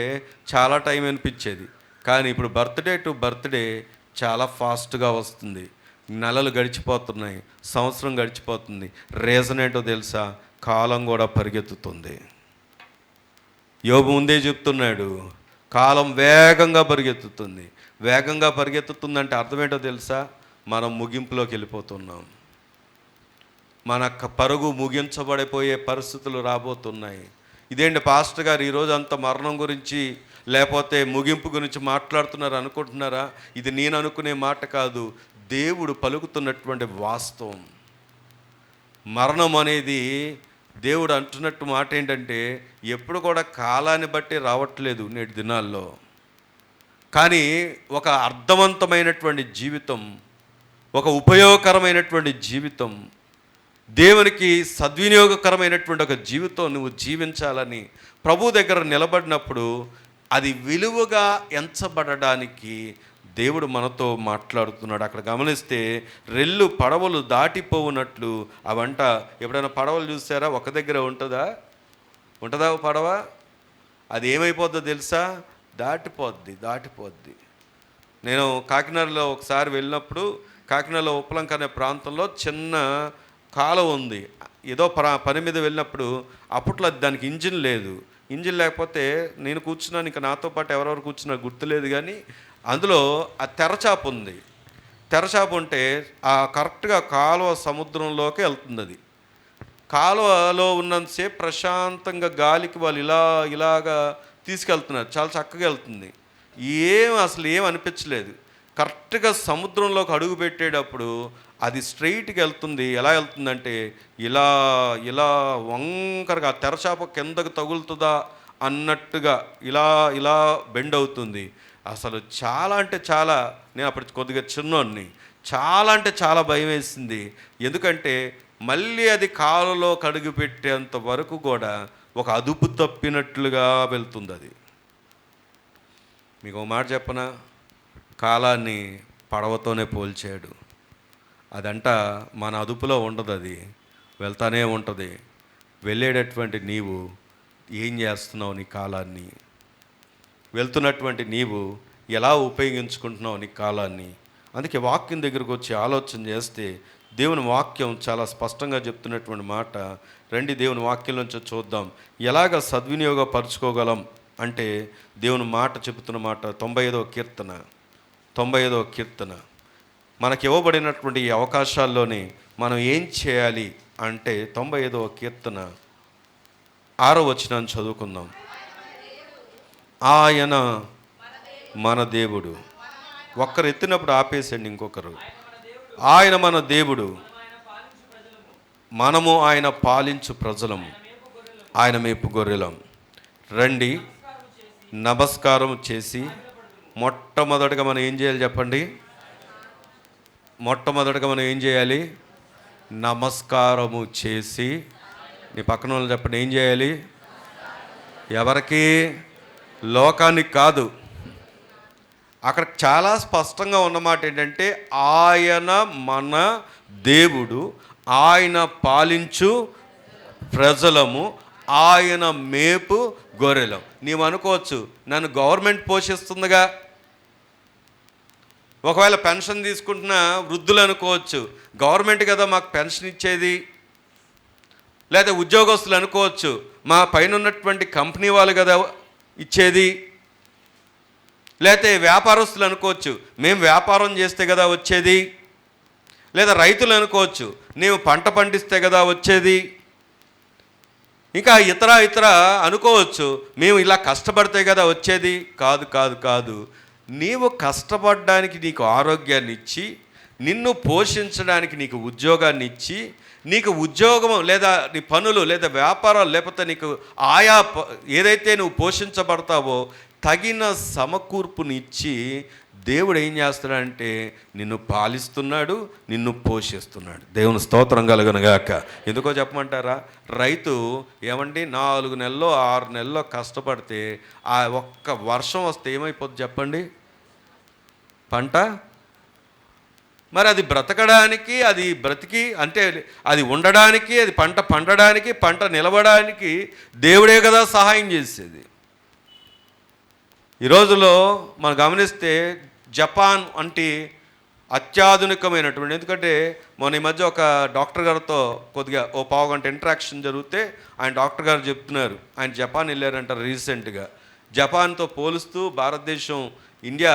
చాలా టైం అనిపించేది. కానీ ఇప్పుడు బర్త్డే చాలా ఫాస్ట్గా వస్తుంది. నెలలు గడిచిపోతున్నాయి, సంవత్సరం గడిచిపోతుంది. రీజన్ ఏంటో తెలుసా? కాలం కూడా పరిగెత్తుతుంది. యోబు ముందే చెప్తున్నాడు, కాలం వేగంగా పరిగెత్తుతుంది. వేగంగా పరిగెత్తుతుందంటే అర్థం ఏంటో తెలుసా? మనం ముగింపులోకి వెళ్ళిపోతున్నాం. మన పరుగు ముగించబడిపోయే పరిస్థితులు రాబోతున్నాయి. ఇదేంటి పాస్టర్ గారు ఈరోజు అంత మరణం గురించి లేకపోతే ముగింపు గురించి మాట్లాడుతున్నారు అనుకుంటున్నారా? ఇది నేను అనుకునే మాట కాదు, దేవుడు పలుకుతున్నటువంటి వాస్తవం. మరణం అనేది దేవుడు అంటున్నట్టు మాట ఏంటంటే, ఎప్పుడు కూడా కాలాన్ని బట్టి రావట్లేదు నేటి దినాల్లో. కానీ ఒక అర్థవంతమైనటువంటి జీవితం, ఒక ఉపయోగకరమైనటువంటి జీవితం, దేవునికి సద్వినియోగకరమైనటువంటి ఒక జీవితం నువ్వు జీవించాలని ప్రభు దగ్గర నిలబడినప్పుడు అది విలువగా ఎంచబడడానికి దేవుడు మనతో మాట్లాడుతున్నాడు. అక్కడ గమనిస్తే రెల్లు పడవలు దాటిపోవునట్లు అవంట. ఎప్పుడైనా పడవలు చూసారా? ఒక దగ్గర ఉంటుందా పడవ? అది ఏమైపోద్దో తెలుసా? దాటిపోద్ది. నేను కాకినాడలో ఒకసారి వెళ్ళినప్పుడు, కాకినాడలో ఉప్పలంక అనే ప్రాంతంలో చిన్న కాలువ ఉంది. ఏదో పని మీద వెళ్ళినప్పుడు, అప్పట్లో దానికి ఇంజిన్ లేదు, ఇంజిన్ లేకపోతే నేను కూర్చున్నాను, ఇంకా నాతో పాటు ఎవరెవరు కూర్చున్నా గుర్తులేదు, కానీ అందులో ఆ తెరచాప ఉంది. తెరచాప ఉంటే ఆ కరెక్ట్గా కాలువ సముద్రంలోకి వెళ్తుంది. అది కాలువలో ఉన్నంతసేపు ప్రశాంతంగా గాలికి వాళ్ళు ఇలాగా తీసుకెళ్తున్నారు, చాలా చక్కగా వెళ్తుంది. అసలు ఏం అనిపించలేదు. కరెక్ట్గా సముద్రంలోకి అడుగు పెట్టేటప్పుడు అది స్ట్రైట్గా వెళ్తుంది. ఎలా వెళ్తుందంటే ఇలా ఇలా వంకరగా తెరచాప కిందకు తగులుతుందా అన్నట్టుగా ఇలా బెండ్ అవుతుంది. అసలు చాలా అంటే చాలా, నేను అప్పుడు కొద్దిగా చిన్నోడిని, చాలా అంటే చాలా భయం వేసింది. ఎందుకంటే మళ్ళీ అది కాలువలో కడుగు పెట్టేంత వరకు కూడా ఒక అదుపు తప్పినట్లుగా వెళ్తుంది అది. మీకు ఒక మాట చెప్పనా, కాలాన్ని పడవతోనే పోల్చాడు. అదంట మన అదుపులో ఉండదు, అది వెళ్తానే ఉంటుంది. వెళ్ళేటటువంటి నీవు ఏం చేస్తున్నావు నీ కాలాన్ని? వెళ్తున్నటువంటి నీవు ఎలా ఉపయోగించుకుంటున్నావు నీ కాలాన్ని? అందుకే వాక్యం దగ్గరకు వచ్చి ఆలోచన చేస్తే దేవుని వాక్యం చాలా స్పష్టంగా చెప్తున్నటువంటి మాట. రండి దేవుని వాక్యం నుంచి చూద్దాం ఎలాగ సద్వినియోగపరచుకోగలం అంటే. దేవుని మాట చెబుతున్న మాట 95వ కీర్తన మనకి ఇవ్వబడినటువంటి ఈ అవకాశాల్లోనే మనం ఏం చేయాలి అంటే 95వ కీర్తన 6వ వచనాన్ని చదువుకుందాం. ఆయన మన దేవుడు. ఒక్కరు ఎత్తినప్పుడు ఆపేసండి ఇంకొకరు. ఆయన మన దేవుడు, మనము ఆయన పాలించు ప్రజలము, ఆయన మేపు గొర్రెలం. రండి నమస్కారం చేసి, మొట్టమొదటిగా మనం ఏం చేయాలి చెప్పండి? మొట్టమొదటిగా మనం ఏం చేయాలి? నమస్కారము చేసి, నీ పక్కన వాళ్ళు చెప్పండి, ఏం చేయాలి? ఎవరికి? లోకానికి కాదు. అక్కడ చాలా స్పష్టంగా ఉన్నమాట ఏంటంటే, ఆయన మన దేవుడు, ఆయన పాలించు ప్రజలము, ఆయన మేపు గొర్రెలం. నీవు అనుకోవచ్చు, నన్ను గవర్నమెంట్ పోషిస్తుందిగా. ఒకవేళ పెన్షన్ తీసుకుంటున్న వృద్ధులు అనుకోవచ్చు, గవర్నమెంట్ కదా మాకు పెన్షన్ ఇచ్చేది. లేదా ఉద్యోగస్తులు అనుకోవచ్చు, మా పైన ఉన్నటువంటి కంపెనీ వాళ్ళు కదా ఇచ్చేది. లేకపోతే వ్యాపారస్తులు అనుకోవచ్చు, మేము వ్యాపారం చేస్తే కదా వచ్చేది. లేదా రైతులు అనుకోవచ్చు, నీవు పంట పండిస్తే కదా వచ్చేది. ఇంకా ఇతర అనుకోవచ్చు, మేము ఇలా కష్టపడితే కదా వచ్చేది. కాదు కాదు కాదు నీవు కష్టపడడానికి నీకు ఆరోగ్యాన్ని ఇచ్చి, నిన్ను పోషించడానికి నీకు ఉద్యోగాన్ని ఇచ్చి, నీకు ఉద్యోగం లేదా నీ పనులు లేదా వ్యాపారాలు లేకపోతే నీకు ఆయా ఏదైతే నువ్వు పోషించబడతావో తగిన సమకూర్పునిచ్చి దేవుడు ఏం చేస్తున్నాడంటే నిన్ను పాలిస్తున్నాడు, నిన్ను పోషిస్తున్నాడు. దేవుని స్తోత్రం కలుగునుగాక. ఎందుకో చెప్పమంటారా? రైతు ఏమండి 4 నెలల్లో 6 నెలల్లో కష్టపడితే ఆ ఒక్క వర్షం వస్తే ఏమైపోద్ది చెప్పండి? పంట. మరి అది బ్రతకడానికి, అది బ్రతికి అంటే అది ఉండడానికి, అది పంట పండడానికి, పంట నిలవడానికి దేవుడే కదా సహాయం చేసేది. ఈ రోజులో మనం గమనిస్తే జపాన్ అంటే అత్యాధునికమైనటువంటి, ఎందుకంటే మొన్న ఈ మధ్య ఒక డాక్టర్ గారితో కొద్దిగా ఓ పావుగంట ఇంటరాక్షన్ జరిగితే ఆయన డాక్టర్ గారు చెప్తున్నారు, ఆయన జపాన్ వెళ్ళారంటారు రీసెంట్గా. జపాన్తో పోలుస్తూ భారతదేశం, ఇండియా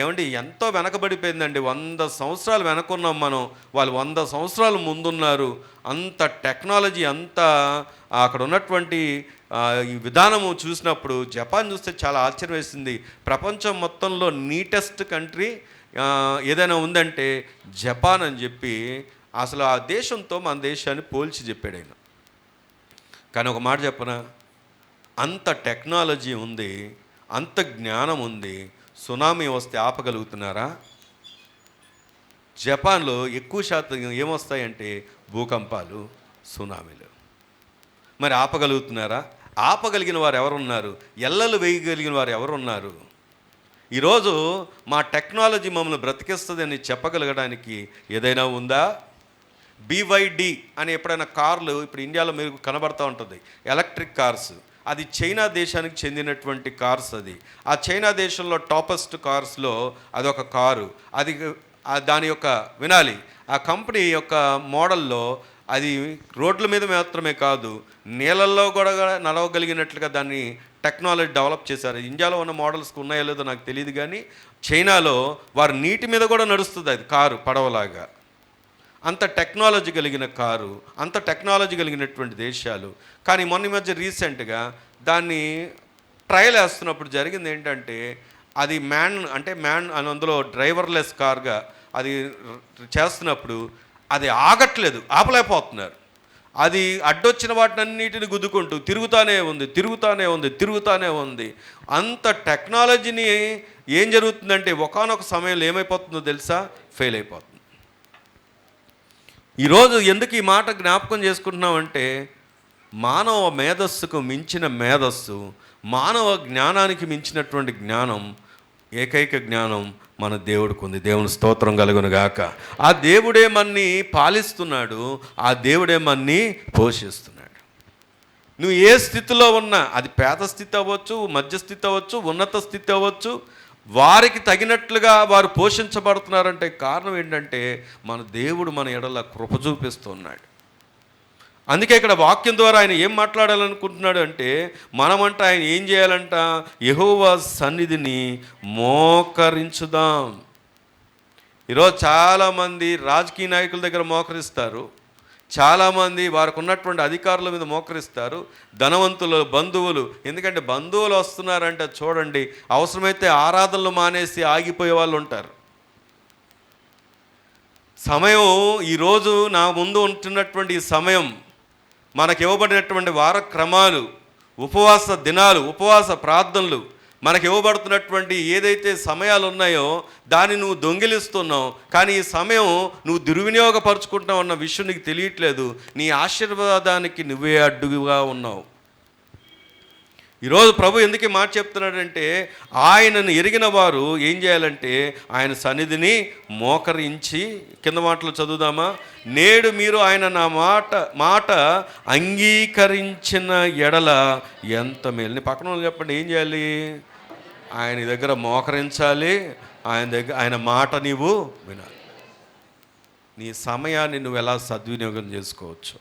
ఏమండి ఎంతో వెనకబడిపోయిందండి. 100 సంవత్సరాలు వెనకున్నాం మనం, వాళ్ళు 100 సంవత్సరాలు ముందున్నారు. అంత టెక్నాలజీ, అంత అక్కడ ఉన్నటువంటి ఈ విధానము చూసినప్పుడు జపాన్ చూస్తే చాలా ఆశ్చర్యం వేసింది. ప్రపంచం మొత్తంలో నీటెస్ట్ కంట్రీ ఏదైనా ఉందంటే జపాన్ అని చెప్పి అసలు ఆ దేశంతో మన దేశాన్ని పోల్చి చెప్పాడు ఆయన. కానీ ఒక మాట చెప్పనా, అంత టెక్నాలజీ ఉంది, అంత జ్ఞానం ఉంది, సునామీ వస్తే ఆపగలుగుతున్నారా? జపాన్లో ఎక్కువ శాతం ఏమొస్తాయంటే భూకంపాలు, సునామీలు. మరి ఆపగలుగుతున్నారా? ఆపగలిగిన వారు ఎవరున్నారు? ఎల్లలు వేయగలిగిన వారు ఎవరున్నారు? ఈరోజు మా టెక్నాలజీ మమ్మల్ని బ్రతికిస్తుంది అని చెప్పగలగడానికి ఏదైనా ఉందా? BYD అని ఎప్పుడైనా కార్లు ఇప్పుడు ఇండియాలో మీరు కనబడుతూ ఉంటుంది, ఎలక్ట్రిక్ కార్స్. అది చైనా దేశానికి చెందినటువంటి కార్స్. అది ఆ చైనా దేశంలో టాపెస్ట్ కార్స్లో అదొక కారు. అది దాని యొక్క వినాలి, ఆ కంపెనీ యొక్క మోడల్లో అది రోడ్ల మీద మాత్రమే కాదు, నీళ్ళల్లో కూడా నడవగలిగినట్లుగా దాన్ని టెక్నాలజీ డెవలప్ చేశారు. ఇండియాలో ఉన్న మోడల్స్కి ఉన్నాయో లేదో నాకు తెలియదు, కానీ చైనాలో వారు నీటి మీద కూడా నడుస్తుంది అది కారు, పడవలాగా. అంత టెక్నాలజీ కలిగిన కారు, అంత టెక్నాలజీ కలిగినటువంటి దేశాలు. కానీ మొన్న మధ్య రీసెంట్గా దాన్ని ట్రయల్ వేస్తున్నప్పుడు జరిగింది ఏంటంటే, అది మ్యాన్ అని అందులో డ్రైవర్లెస్ కార్గా అది చేస్తున్నప్పుడు అది ఆగట్లేదు, ఆపలేకపోతున్నారు. అది అడ్డొచ్చిన వాటినన్నిటిని గుద్దుకుంటూ తిరుగుతానే ఉంది. అంత టెక్నాలజీని ఏం జరుగుతుందంటే ఒకానొక సమయంలో ఏమైపోతుందో తెలుసా? ఫెయిల్ అయిపోతుంది. ఈరోజు ఎందుకు ఈ మాట జ్ఞాపకం చేసుకుంటున్నామంటే, మానవ మేధస్సుకు మించిన మేధస్సు, మానవ జ్ఞానానికి మించినటువంటి జ్ఞానం, ఏకైక జ్ఞానం మన దేవుడికి ఉంది. దేవుని స్తోత్రం కలుగును గాక. ఆ దేవుడే మన్ని పాలిస్తున్నాడు, ఆ దేవుడే మన్ని పోషిస్తున్నాడు. నువ్వు ఏ స్థితిలో ఉన్నా, అది పేద స్థితి అవ్వచ్చు, మధ్యస్థితి అవ్వచ్చు, ఉన్నత స్థితి అవ్వచ్చు, వారికి తగినట్లుగా వారు పోషించబడుతున్నారంటే కారణం ఏంటంటే మన దేవుడు మన ఎడల కృప చూపిస్తున్నాడు. అందుకే ఇక్కడ వాక్యం ద్వారా ఆయన ఏం మాట్లాడాలనుకుంటున్నాడు అంటే, మనమంట ఆయన ఏం చేయాలంట? యెహోవా సన్నిధిని మోకరించుదాం. ఈరోజు చాలామంది రాజకీయ నాయకుల దగ్గర మోకరిస్తారు, చాలామంది వారికి ఉన్నటువంటి అధికారుల మీద మోకరిస్తారు, ధనవంతులు, బంధువులు. ఎందుకంటే బంధువులు వస్తున్నారంటే చూడండి, అవసరమైతే ఆరాధనలు మానేసి ఆగిపోయే వాళ్ళు ఉంటారు. సమయం, ఈరోజు నా ముందు ఉంటున్నటువంటి ఈ సమయం, మనకి ఇవ్వబడినటువంటి వారక్రమాలు, ఉపవాస దినాలు, ఉపవాస ప్రార్థనలు, మనకి ఇవ్వబడుతున్నటువంటి ఏదైతే సమయాలు ఉన్నాయో దాన్ని నువ్వు దొంగిలిస్తున్నావు. కానీ ఈ సమయం నువ్వు దుర్వినియోగపరుచుకుంటున్నావు అన్న విషయం నీకు తెలియట్లేదు. నీ ఆశీర్వాదానికి నువ్వే అడ్డుగా ఉన్నావు. ఈరోజు ప్రభు ఎందుకు మాట చెప్తున్నాడంటే, ఆయనను ఎరిగిన వారు ఏం చేయాలంటే ఆయన సన్నిధిని మోకరించి, కింద మాటలు చదువుదామా? నేడు మీరు ఆయన నా మాట అంగీకరించిన ఎడల ఎంత మేలు. నీ పక్కన చెప్పండి, ఏం చేయాలి? ఆయన దగ్గర మోకరించాలి, ఆయన మాట నీవు వినాలి. నీ సమయాన్ని నువ్వు ఎలా సద్వినియోగం చేసుకోవచ్చు?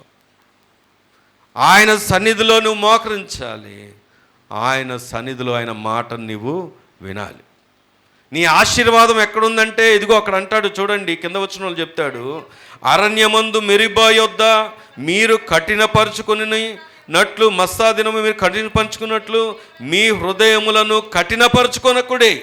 ఆయన సన్నిధిలో నువ్వు మోకరించాలి, ఆయన సన్నిధిలో ఆయన మాటను నీవు వినాలి. నీ ఆశీర్వాదం ఎక్కడుందంటే ఇదిగో అక్కడ అంటాడు చూడండి, కింద వచ్చిన వాళ్ళు చెప్తాడు, అరణ్యమందు మెరిబా యొద్ద మీరు కఠినపరుచుకుని నట్లు, మస్సా దినము మీరు కఠినపరుచుకున్నట్లు మీ హృదయములను కఠినపరుచుకొనకుడే.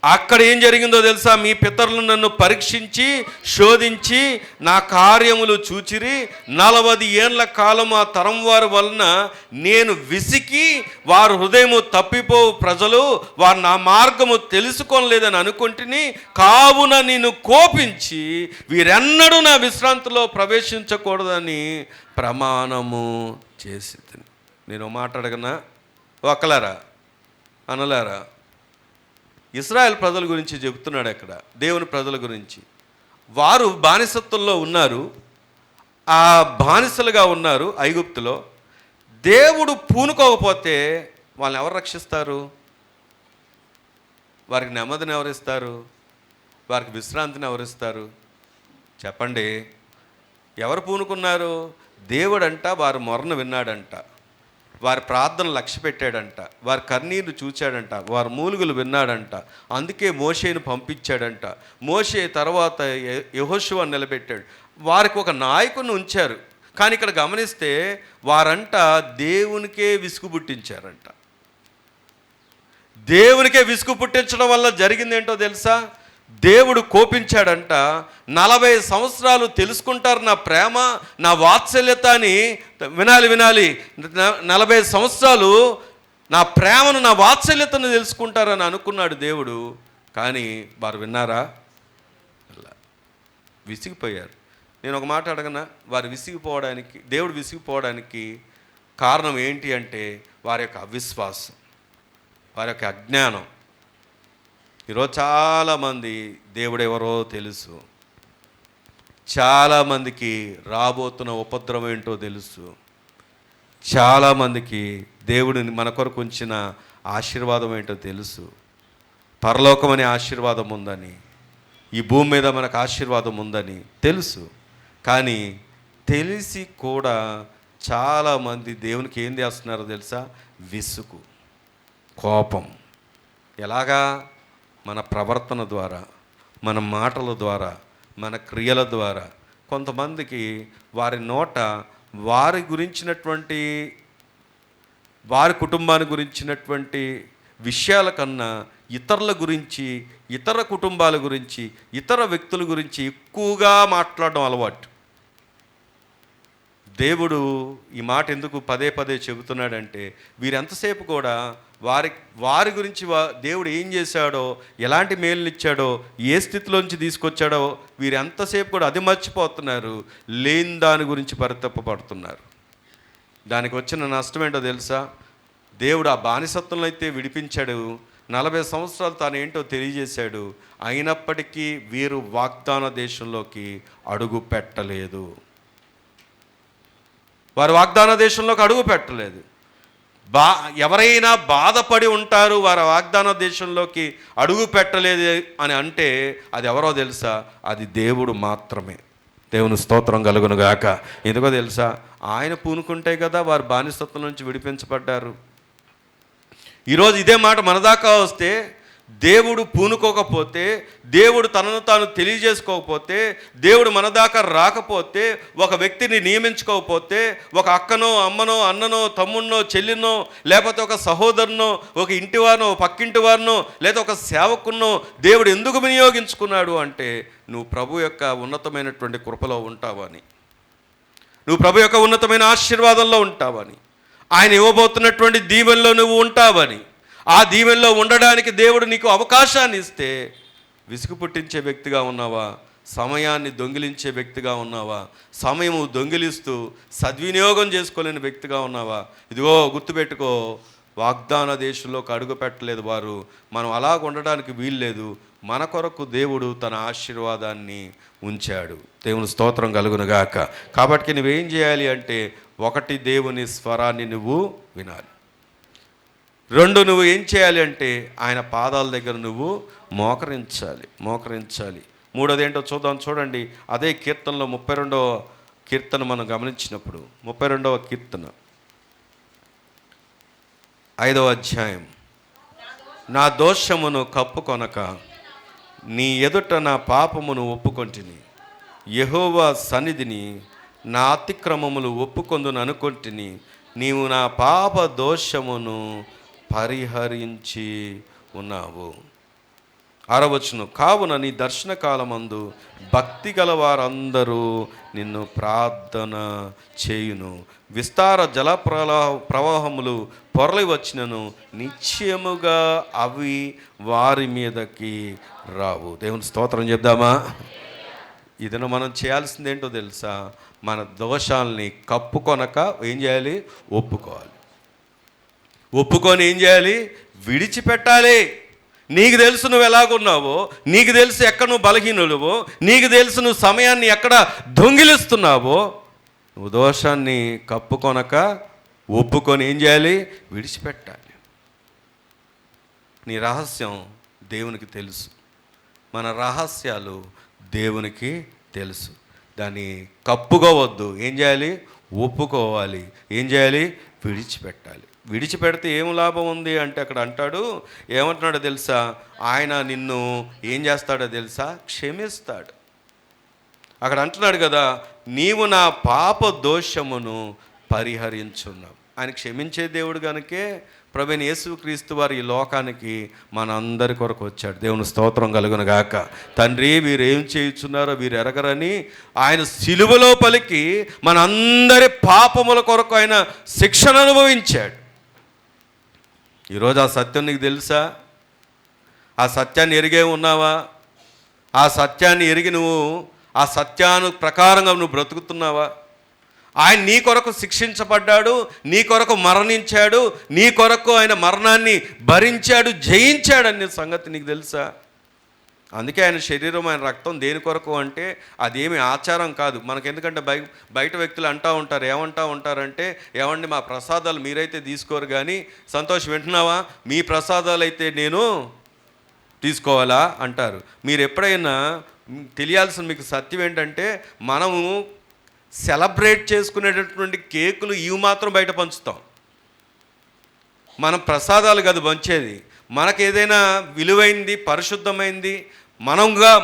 అక్కడ ఏం జరిగిందో తెలుసా? మీ పితరులు నన్ను పరీక్షించి శోధించి నా కార్యములు చూచిరి. 40 ఏండ్ల కాలం ఆ తరం వారి వలన నేను విసికి, వారు హృదయము తప్పిపోవు ప్రజలు, వారు నా మార్గము తెలుసుకోలేదని అనుకుంటుని, కావున నేను కోపించి వీరెన్నడూ నా విశ్రాంతిలో ప్రవేశించకూడదని ప్రమాణము చేసి. నేను మాట్లాడగనా? ఒకలారా అనలారా? ఇశ్రాయేల్ ప్రజల గురించి చెబుతున్నాడు అక్కడ, దేవుని ప్రజల గురించి. వారు బానిసత్వంలో ఉన్నారు, ఆ బానిసలుగా ఉన్నారు ఐగుప్తులో. దేవుడు పూనుకోకపోతే వాళ్ళని ఎవరు రక్షిస్తారు? వారికి నెమ్మదిని ఎవరిస్తారు? వారికి విశ్రాంతిని ఎవరిస్తారు? చెప్పండి. ఎవరు పూనుకున్నారు? దేవుడంట వారి మొరను విన్నాడంట, వారి ప్రార్థన లక్ష్య పెట్టాడంట, వారి కన్నీరు చూచాడంట, వారి మూలుగులు విన్నాడంట. అందుకే మోషేను పంపించాడంట. మోషే తర్వాత యెహోషువను నిలబెట్టాడు. వారికి ఒక నాయకుని ఉంచారు. కానీ ఇక్కడ గమనిస్తే వారంట దేవునికే విసుగు పుట్టించారంట. దేవునికే విసుగు పుట్టించడం వల్ల జరిగింది ఏంటో తెలుసా? దేవుడు కోపించాడంట. 40 సంవత్సరాలు తెలుసుకుంటారు నా ప్రేమ, నా వాత్సల్యత అని. వినాలి 40 సంవత్సరాలు నా ప్రేమను, నా వాత్సల్యతను తెలుసుకుంటారని అనుకున్నాడు దేవుడు. కానీ వారు విన్నారా? విసిగిపోయారు. నేను ఒక మాట అడగనా? వారు విసిగిపోవడానికి, దేవుడు విసిగిపోవడానికి కారణం ఏంటి అంటే వారి యొక్క అవిశ్వాసం, వారి యొక్క అజ్ఞానం. ఈరోజు చాలామంది దేవుడు ఎవరో తెలుసు, చాలామందికి రాబోతున్న ఉపద్రవం ఏంటో తెలుసు, చాలామందికి దేవుడిని మన కొరకు ఉంచిన ఆశీర్వాదం ఏంటో తెలుసు. పరలోకం అనే ఆశీర్వాదం ఉందని, ఈ భూమి మీద మనకు ఆశీర్వాదం ఉందని తెలుసు. కానీ తెలిసి కూడా చాలామంది దేవునికి ఏం చేస్తున్నారో తెలుసా? విసుగు, కోపం. ఎలాగా? మన ప్రవర్తన ద్వారా, మన మాటల ద్వారా, మన క్రియల ద్వారా. కొంతమందికి వారి నోట వారి గురించినటువంటి, వారి కుటుంబాన్ని గురించినటువంటి విషయాల కన్నా ఇతరుల గురించి, ఇతర కుటుంబాల గురించి, ఇతర వ్యక్తుల గురించి ఎక్కువగా మాట్లాడడం అలవాటు. దేవుడు ఈ మాట ఎందుకు పదే పదే చెబుతున్నాడంటే, వీరెంతసేపు కూడా వారి గురించి దేవుడు ఏం చేశాడో, ఎలాంటి మేలునిచ్చాడో, ఏ స్థితిలోంచి తీసుకొచ్చాడో వీరెంతసేపు కూడా అది మర్చిపోతున్నారు. లేని దాని గురించి పరితప్పబడుతున్నారు. దానికి వచ్చిన నష్టం ఏంటో తెలుసా? దేవుడు ఆ బానిసత్వంలో అయితే విడిపించాడు, 40 సంవత్సరాలు తాను ఏంటో తెలియజేశాడు. అయినప్పటికీ వీరు వాగ్దాన దేశంలోకి అడుగు పెట్టలేదు. వారు వాగ్దాన దేశంలోకి అడుగు పెట్టలేదు. ఎవరైనా బాధపడి ఉంటారు వారు వాగ్దాన దేశంలోకి అడుగు పెట్టలేదు అని అంటే అది ఎవరో తెలుసా? అది దేవుడు మాత్రమే. దేవుని స్తోత్రం కలుగును గాక. ఎందుకో తెలుసా? ఆయన పూనుకుంటే కదా వారు బానిసత్వం నుంచి విడిపించబడ్డారు. ఈరోజు ఇదే మాట మన దాకా వస్తే, దేవుడు పూనుకోకపోతే, దేవుడు తనను తాను తెలియజేసుకోకపోతే, దేవుడు మన దాకా రాకపోతే, ఒక వ్యక్తిని నియమించుకోకపోతే, ఒక అక్కనో అమ్మనో అన్ననో తమ్ముడినో చెల్లినో, లేకపోతే ఒక సహోదరునో, ఒక ఇంటి వారినో, పక్కింటి వారినో, లేదా ఒక సేవకున్నో దేవుడు ఎందుకు వినియోగించుకున్నాడు అంటే, నువ్వు ప్రభు యొక్క ఉన్నతమైనటువంటి కృపలో ఉంటావని, నువ్వు ప్రభు యొక్క ఉన్నతమైన ఆశీర్వాదంలో ఉంటావని, ఆయన ఇవ్వబోతున్నటువంటి దీవెనలో నువ్వు ఉంటావని. ఆ దీవెనలో ఉండడానికి దేవుడు నీకు అవకాశాన్ని ఇస్తే, విసుగు పుట్టించే వ్యక్తిగా ఉన్నావా? సమయాన్ని దొంగిలించే వ్యక్తిగా ఉన్నావా? సమయము దొంగిలిస్తూ సద్వినియోగం చేసుకోలేని వ్యక్తిగా ఉన్నావా? ఇదిగో గుర్తుపెట్టుకో, వాగ్దాన దేశంలోకి అడుగు పెట్టలేదు వారు. మనం అలాగ ఉండడానికి వీల్లేదు. మన కొరకు దేవుడు తన ఆశీర్వాదాన్ని ఉంచాడు. దేవుని స్తోత్రం కలుగునుగాక. కాబట్టి నువ్వేం చేయాలి అంటే, 1 దేవుని స్వరాన్ని నువ్వు వినాలి. 2 నువ్వు ఏం చేయాలి అంటే, ఆయన పాదాల దగ్గర నువ్వు మోకరించాలి. 3వది ఏంటో చూడండి. అదే కీర్తనలో 32వ కీర్తన మనం గమనించినప్పుడు, 32వ కీర్తన 5వ అధ్యాయం. నా దోషమును కప్పుకొనక నీ ఎదుట నా పాపమును ఒప్పుకొంటిని, యెహోవా సన్నిధిని నా అతిక్రమములు ఒప్పుకొందును అనుకొంటిని, నీవు నా పాప దోషమును పరిహరించి ఉన్నావు. 6వ వచనం. కావున నీ దర్శన కాలమందు భక్తి గల వారందరూ నిన్ను ప్రార్థన చేయును, విస్తార జల ప్రవాహములు పొరలి వచ్చినను నిశ్చయముగా అవి వారి మీదకి రావు. దేవుని స్తోత్రం చెప్దామా? ఇదను మనం చేయాల్సింది ఏంటో తెలుసా? మన దోషాలని కప్పుకొనక ఏం చేయాలి? ఒప్పుకోవాలి. ఒప్పుకొని ఏం చేయాలి? విడిచిపెట్టాలి. నీకు తెలుసు నువ్వు ఎలాగున్నావో, నీకు తెలుసు ఎక్కడ నువ్వు బలహీనులువో, నీకు తెలుసు నువ్వు సమయాన్ని ఎక్కడ దొంగిలిస్తున్నావో. నువ్వు దోషాన్ని కప్పుకొనక ఒప్పుకొని ఏం చేయాలి? విడిచిపెట్టాలి. నీ రహస్యం దేవునికి తెలుసు, మన రహస్యాలు దేవునికి తెలుసు. దాన్ని కప్పుకోవద్దు. ఏం చేయాలి? ఒప్పుకోవాలి. ఏం చేయాలి? విడిచిపెట్టాలి. విడిచిపెడితే ఏం లాభం ఉంది అంటే, అక్కడ అంటాడు, ఏమంటున్నాడో తెలుసా? ఆయన నిన్ను ఏం చేస్తాడో తెలుసా? క్షమిస్తాడు. అక్కడ అంటున్నాడు కదా, నీవు నా పాప దోషమును పరిహరించున్నావు. ఆయన క్షమించే దేవుడు కనుకే ప్రభువైన యేసుక్రీస్తు వారు ఈ లోకానికి మన అందరి కొరకు వచ్చాడు. దేవుని స్తోత్రం కలుగును గాక. తండ్రి, వీరు ఏం చేయుచున్నారో వీరు ఎరగరని ఆయన సిలువలో పలికి మన అందరి పాపముల కొరకు ఆయన శిక్షను అనుభవించాడు. ఈరోజు ఆ సత్యం నీకు తెలుసా? ఆ సత్యాన్ని ఎరిగే ఉన్నావా? ఆ సత్యాన్ని ఎరిగి నువ్వు ఆ సత్యాను ప్రకారంగా నువ్వు బ్రతుకుతున్నావా? ఆయన నీ కొరకు శిక్షించబడ్డాడు, నీ కొరకు మరణించాడు, నీ కొరకు ఆయన మరణాన్ని భరించాడు, జయించాడు అనే సంగతి నీకు తెలుసా? అందుకే ఆయన శరీరం, ఆయన రక్తం దేని కొరకు అంటే అదేమి ఆచారం కాదు మనకు. ఎందుకంటే బయట వ్యక్తులు అంటూ ఉంటారు, ఏమంటూ ఉంటారంటే, ఏమండి మా ప్రసాదాలు మీరైతే తీసుకోరు కానీ, సంతోష్ వింటున్నావా, మీ ప్రసాదాలు అయితే నేను తీసుకోవాలా అంటారు. మీరు ఎప్పుడైనా తెలియాల్సిన మీకు సత్యం ఏంటంటే, మనము సెలబ్రేట్ చేసుకునేటటువంటి కేకులు ఇవి మాత్రం బయట పంచుతాం. మనం ప్రసాదాలు కాదు పంచేది. మనకు ఏదైనా విలువైంది, పరిశుద్ధమైంది,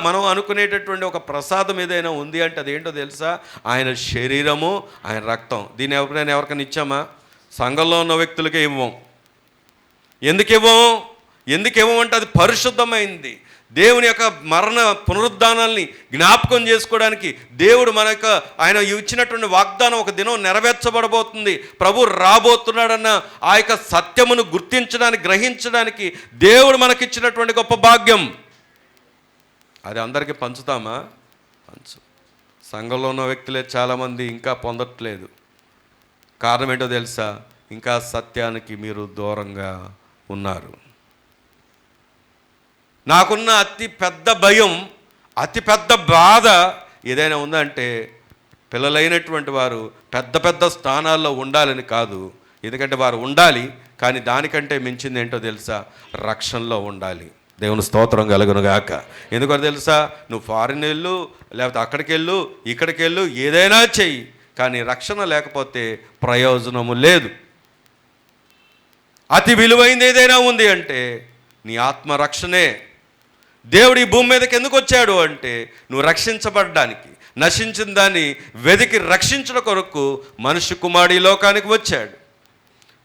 మనం అనుకునేటటువంటి ఒక ప్రసాదం ఏదైనా ఉంది అంటే అదేంటో తెలుసా? ఆయన శరీరము, ఆయన రక్తం. దీన్ని ఎప్పుడైనా ఎవరికైనా ఇచ్చామా? సంఘంలో ఉన్న వ్యక్తులకే ఇవ్వం. ఎందుకు ఇవ్వమంటే అది పరిశుద్ధమైంది. దేవుని యొక్క మరణ పునరుద్ధానాల్ని జ్ఞాపకం చేసుకోవడానికి దేవుడు ఆయన ఇచ్చినటువంటి వాగ్దానం ఒక దినం నెరవేర్చబడబోతుంది, ప్రభు రాబోతున్నాడన్న ఆ యొక్క సత్యమును గుర్తించడానికి, గ్రహించడానికి దేవుడు మనకిచ్చినటువంటి గొప్ప భాగ్యం. అది అందరికీ పంచుతామా? సంఘంలో ఉన్న వ్యక్తులే చాలామంది ఇంకా పొందట్లేదు. కారణం ఏంటో తెలుసా? ఇంకా సత్యానికి మీరు దూరంగా ఉన్నారు. నాకున్న అతి పెద్ద భయం, అతి పెద్ద బాధ ఏదైనా ఉందంటే, పిల్లలైనటువంటి వారు పెద్ద పెద్ద స్థానాల్లో ఉండాలని కాదు. ఎందుకంటే వారు ఉండాలి, కానీ దానికంటే మించింది ఏంటో తెలుసా? రక్షణలో ఉండాలి. దేవుని స్తోత్రం కలుగును గాక. ఎందుకంటే తెలుసా? నువ్వు ఫారిన్ వెళ్ళు, లేకపోతే అక్కడికి వెళ్ళు, ఇక్కడికి వెళ్ళు, ఏదైనా చెయ్యి, కానీ రక్షణ లేకపోతే ప్రయోజనము లేదు. అతి విలువైంది ఏదైనా ఉంది అంటే నీ ఆత్మరక్షణే. దేవుడు ఈ భూమి మీదకి ఎందుకు వచ్చాడు అంటే నువ్వు రక్షించబడడానికి, నశించిన దాన్ని వెతికి రక్షించడం కొరకు మనుష్య కుమారుడు ఈ లోకానికి వచ్చాడు.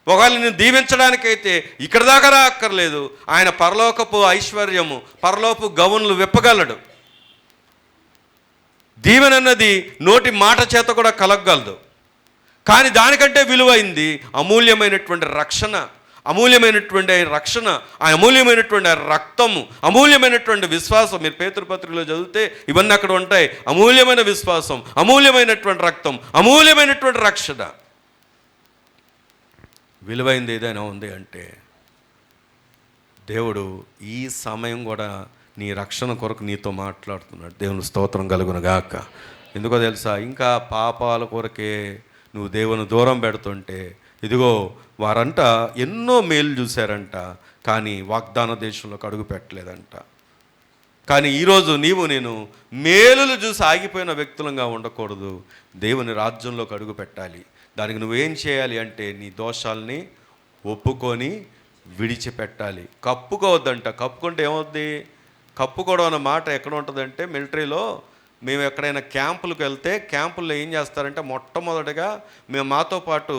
ఒకవేళ నేను దీవించడానికైతే ఇక్కడ దాకా రాక్కర్లేదు. ఆయన పరలోకపు ఐశ్వర్యము, పరలోపు గౌన్లు విప్పగలడు. దీవెనన్నది నోటి మాట చేత కూడా కలగగలదు. కానీ దానికంటే విలువైంది అమూల్యమైనటువంటి రక్షణ, అమూల్యమైనటువంటి రక్షణ, ఆ అమూల్యమైనటువంటి రక్తము, అమూల్యమైనటువంటి విశ్వాసం. మీరు పేతురుపత్రికలో చదివితే ఇవన్నీ అక్కడ ఉంటాయి. అమూల్యమైన విశ్వాసం, అమూల్యమైనటువంటి రక్తం, అమూల్యమైనటువంటి రక్షణ. విలువైంది ఏదైనా ఉంది అంటే దేవుడు ఈ సమయం కూడా నీ రక్షణ కొరకు నీతో మాట్లాడుతున్నాడు. దేవుని స్తోత్రం కలుగును గాక. ఎందుకో తెలుసా? ఇంకా పాపాల కొరకే నువ్వు దేవుని దూరం పెడుతుంటే, ఇదిగో వారంట ఎన్నో మేలు చూశారంట, కానీ వాగ్దాన దేశంలోకి అడుగు పెట్టలేదంట. కానీ ఈరోజు నేను మేలులు చూసి ఆగిపోయిన వ్యక్తులంగా ఉండకూడదు. దేవుని రాజ్యంలోకి అడుగు పెట్టాలి. దానికి నువ్వేం చేయాలి అంటే నీ దోషాలని ఒప్పుకొని విడిచిపెట్టాలి. కప్పుకోవద్దంట. కప్పుకుంటే ఏమవుద్ది? కప్పుకోవడం అన్న మాట ఎక్కడ ఉంటుందంటే, మిలిటరీలో మేము ఎక్కడైనా క్యాంపులకు వెళ్తే క్యాంపుల్లో ఏం చేస్తారంటే మొట్టమొదటిగా మేము మాతో పాటు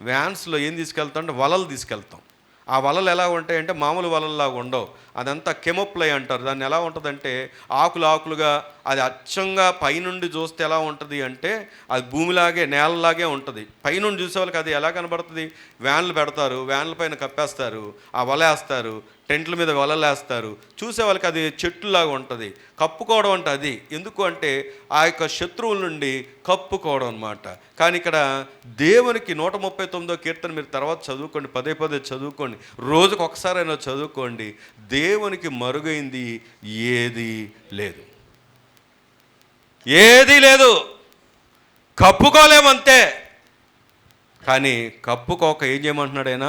వ్యాన్స్లో ఏం తీసుకెళ్తామంటే వలలు తీసుకెళ్తాం. ఆ వలలు ఎలా ఉంటాయంటే మామూలు వలల్లాగా ఉండవు. అదంతా కెమోప్లై అంటారు. దాన్ని ఎలా ఉంటుందంటే ఆకులుగా, అది అచ్చంగా పైనుండి చూస్తే ఎలా ఉంటుంది అంటే అది భూమిలాగే, నేలలాగే ఉంటుంది. పైనుండి చూసే వాళ్ళకి అది ఎలా కనబడుతుంది? వ్యాన్లు పెడతారు, వ్యాన్ల పైన కప్పేస్తారు, ఆ వల వేస్తారు, టెంట్ల మీద వలలు వేస్తారు. చూసే వాళ్ళకి అది చెట్టులాగా ఉంటుంది. కప్పుకోవడం అంటే అది. ఎందుకు అంటే ఆ యొక్క శత్రువుల నుండి కప్పుకోవడం అన్నమాట. కానీ ఇక్కడ దేవునికి 139వ కీర్తన మీరు తర్వాత చదువుకోండి, పదే చదువుకోండి, రోజుకు ఒకసారైనా చదువుకోండి. దేవునికి మరుగైంది ఏది లేదు, ఏదీ లేదు. కప్పుకోలేమంతే. కానీ కప్పుకోక ఏం చేయమంటున్నాడు? ఆయన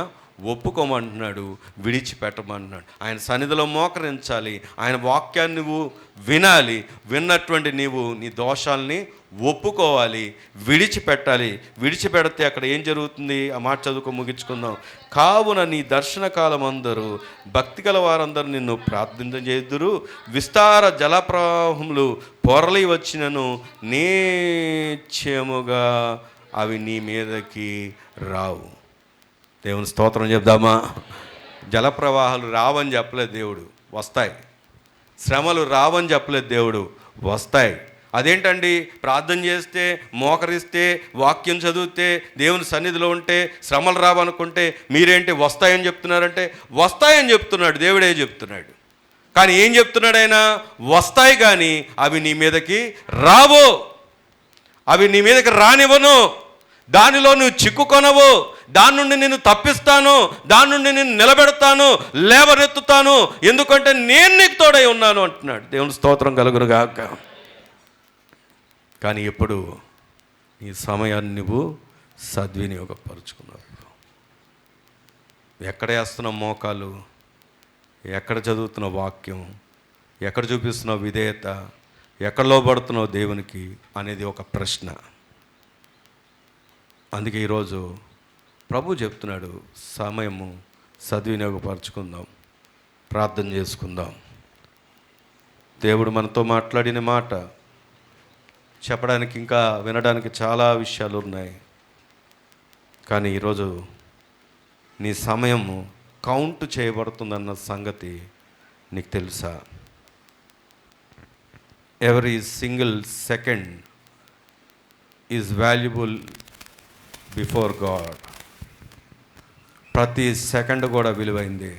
ఒప్పుకోమంటున్నాడు, విడిచిపెట్టమంటున్నాడు. ఆయన సన్నిధిలో మోకరించాలి, ఆయన వాక్యాన్ని నువ్వు వినాలి. విన్నటువంటి నీవు నీ దోషాలని ఒప్పుకోవాలి, విడిచిపెట్టాలి. విడిచిపెడితే అక్కడ ఏం జరుగుతుంది? ఆ మాట చదువుకో, ముగించుకుందాం. కావున నీ దర్శన కాలం అందరూ భక్తి గల వారందరూ నిన్ను ప్రార్థన చేదురు. విస్తార జలప్రవాహములు పొరలి వచ్చినను నిశ్చయముగా అవి నీ మీదకి రావు. దేవుని స్తోత్రం చెప్దామా? జలప్రవాహాలు రావని చెప్పలేదు దేవుడు, వస్తాయి. శ్రమలు రావని చెప్పలేదు దేవుడు, వస్తాయి. అదేంటండి? ప్రార్థన చేస్తే, మోకరిస్తే, వాక్యం చదివితే, దేవుని సన్నిధిలో ఉంటే శ్రమలు రావనుకుంటే మీరేంటి వస్తాయని చెప్తున్నారంటే? వస్తాయని చెప్తున్నాడు, దేవుడే చెప్తున్నాడు. కానీ ఏం చెప్తున్నాడు ఆయన? వస్తాయి, కానీ అవి నీ మీదకి రావు, అవి నీ మీదకి రానివ్వను, దానిలో నువ్వు చిక్కుకొనవు, దాని నుండి నేను తప్పిస్తాను, దాని నుండి నేను నిలబెడతాను, లేవనెత్తుతాను, ఎందుకంటే నేను నీకు తోడై ఉన్నాను అంటున్నాడు. దేవుని స్తోత్రం కలుగును గాక. కానీ ఎప్పుడు నీ సమయాన్ని నువ్వు సద్వినియోగపరుచుకున్నావు? ఎక్కడ వేస్తున్నావు మోకాలు? ఎక్కడ చదువుతున్న వాక్యం? ఎక్కడ చూపిస్తున్నావు విధేయత? ఎక్కడ లోబడుతున్నావు దేవునికి అనేది ఒక ప్రశ్న. అందుకే ఈరోజు ప్రభు చెప్తున్నాడు, సమయము సద్వినియోగపరచుకుందాం, ప్రార్థన చేసుకుందాం. దేవుడు మనతో మాట్లాడిన మాట చెప్పడానికి ఇంకా వినడానికి చాలా విషయాలు ఉన్నాయి. కానీ ఈరోజు నీ సమయము కౌంట్ చేయబడుతుందన్న సంగతి నీకు తెలుసా? Every single second is valuable before God. ప్రతి సెకండ్ కూడా విలువైంది.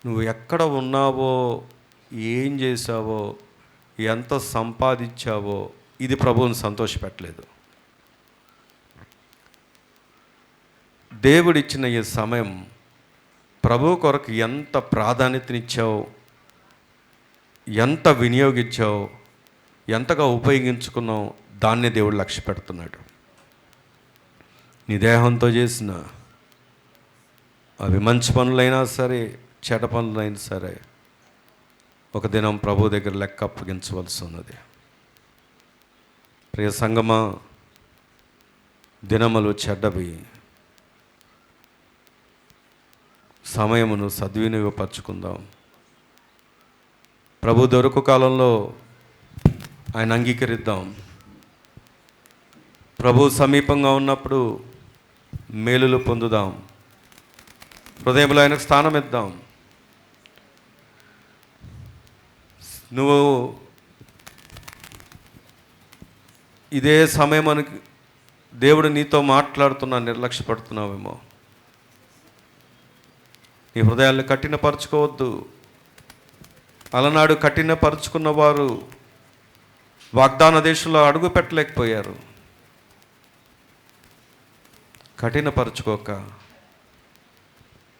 నువ్వు ఎక్కడ ఉన్నావో, ఏం చేసావో, ఎంత సంపాదించావో ఇది ప్రభువుని సంతోషపెట్టలేదు. దేవుడిచ్చిన ఈ సమయం ప్రభు కొరకు ఎంత ప్రాధాన్యతనిచ్చావు, ఎంత వినియోగించావు, ఎంతగా ఉపయోగించుకున్నావు, దాన్నే దేవుడు లక్ష్య పెడుతున్నాడు. నీ దేహంతో చేసిన అవి మంచి పనులైనా సరే, చెడ్డ పనులైనా సరే, ఒక దినం ప్రభు దగ్గర లెక్క అప్పగించవలసి ఉన్నది. ప్రియ సంగమా, దినములు చెడ్డవి. సమయమును సద్వినియోగపరచుకుందాం. ప్రభు దొరకు కాలంలో ఆయన అంగీకరిద్దాం. ప్రభు సమీపంగా ఉన్నప్పుడు మేలులు పొందుదాం. హృదయంలో ఆయనకు స్థానం ఇద్దాం. నువ్వు ఇదే సమయమునికి దేవుడు నీతో మాట్లాడుతున్నా నిర్లక్ష్యపడుతున్నావేమో. నీ హృదయాన్ని కఠినపరచుకోవద్దు. అలనాడు కఠినపరుచుకున్న వారు వాగ్దాన దేశంలో అడుగు పెట్టలేకపోయారు. కఠినపరచుకోక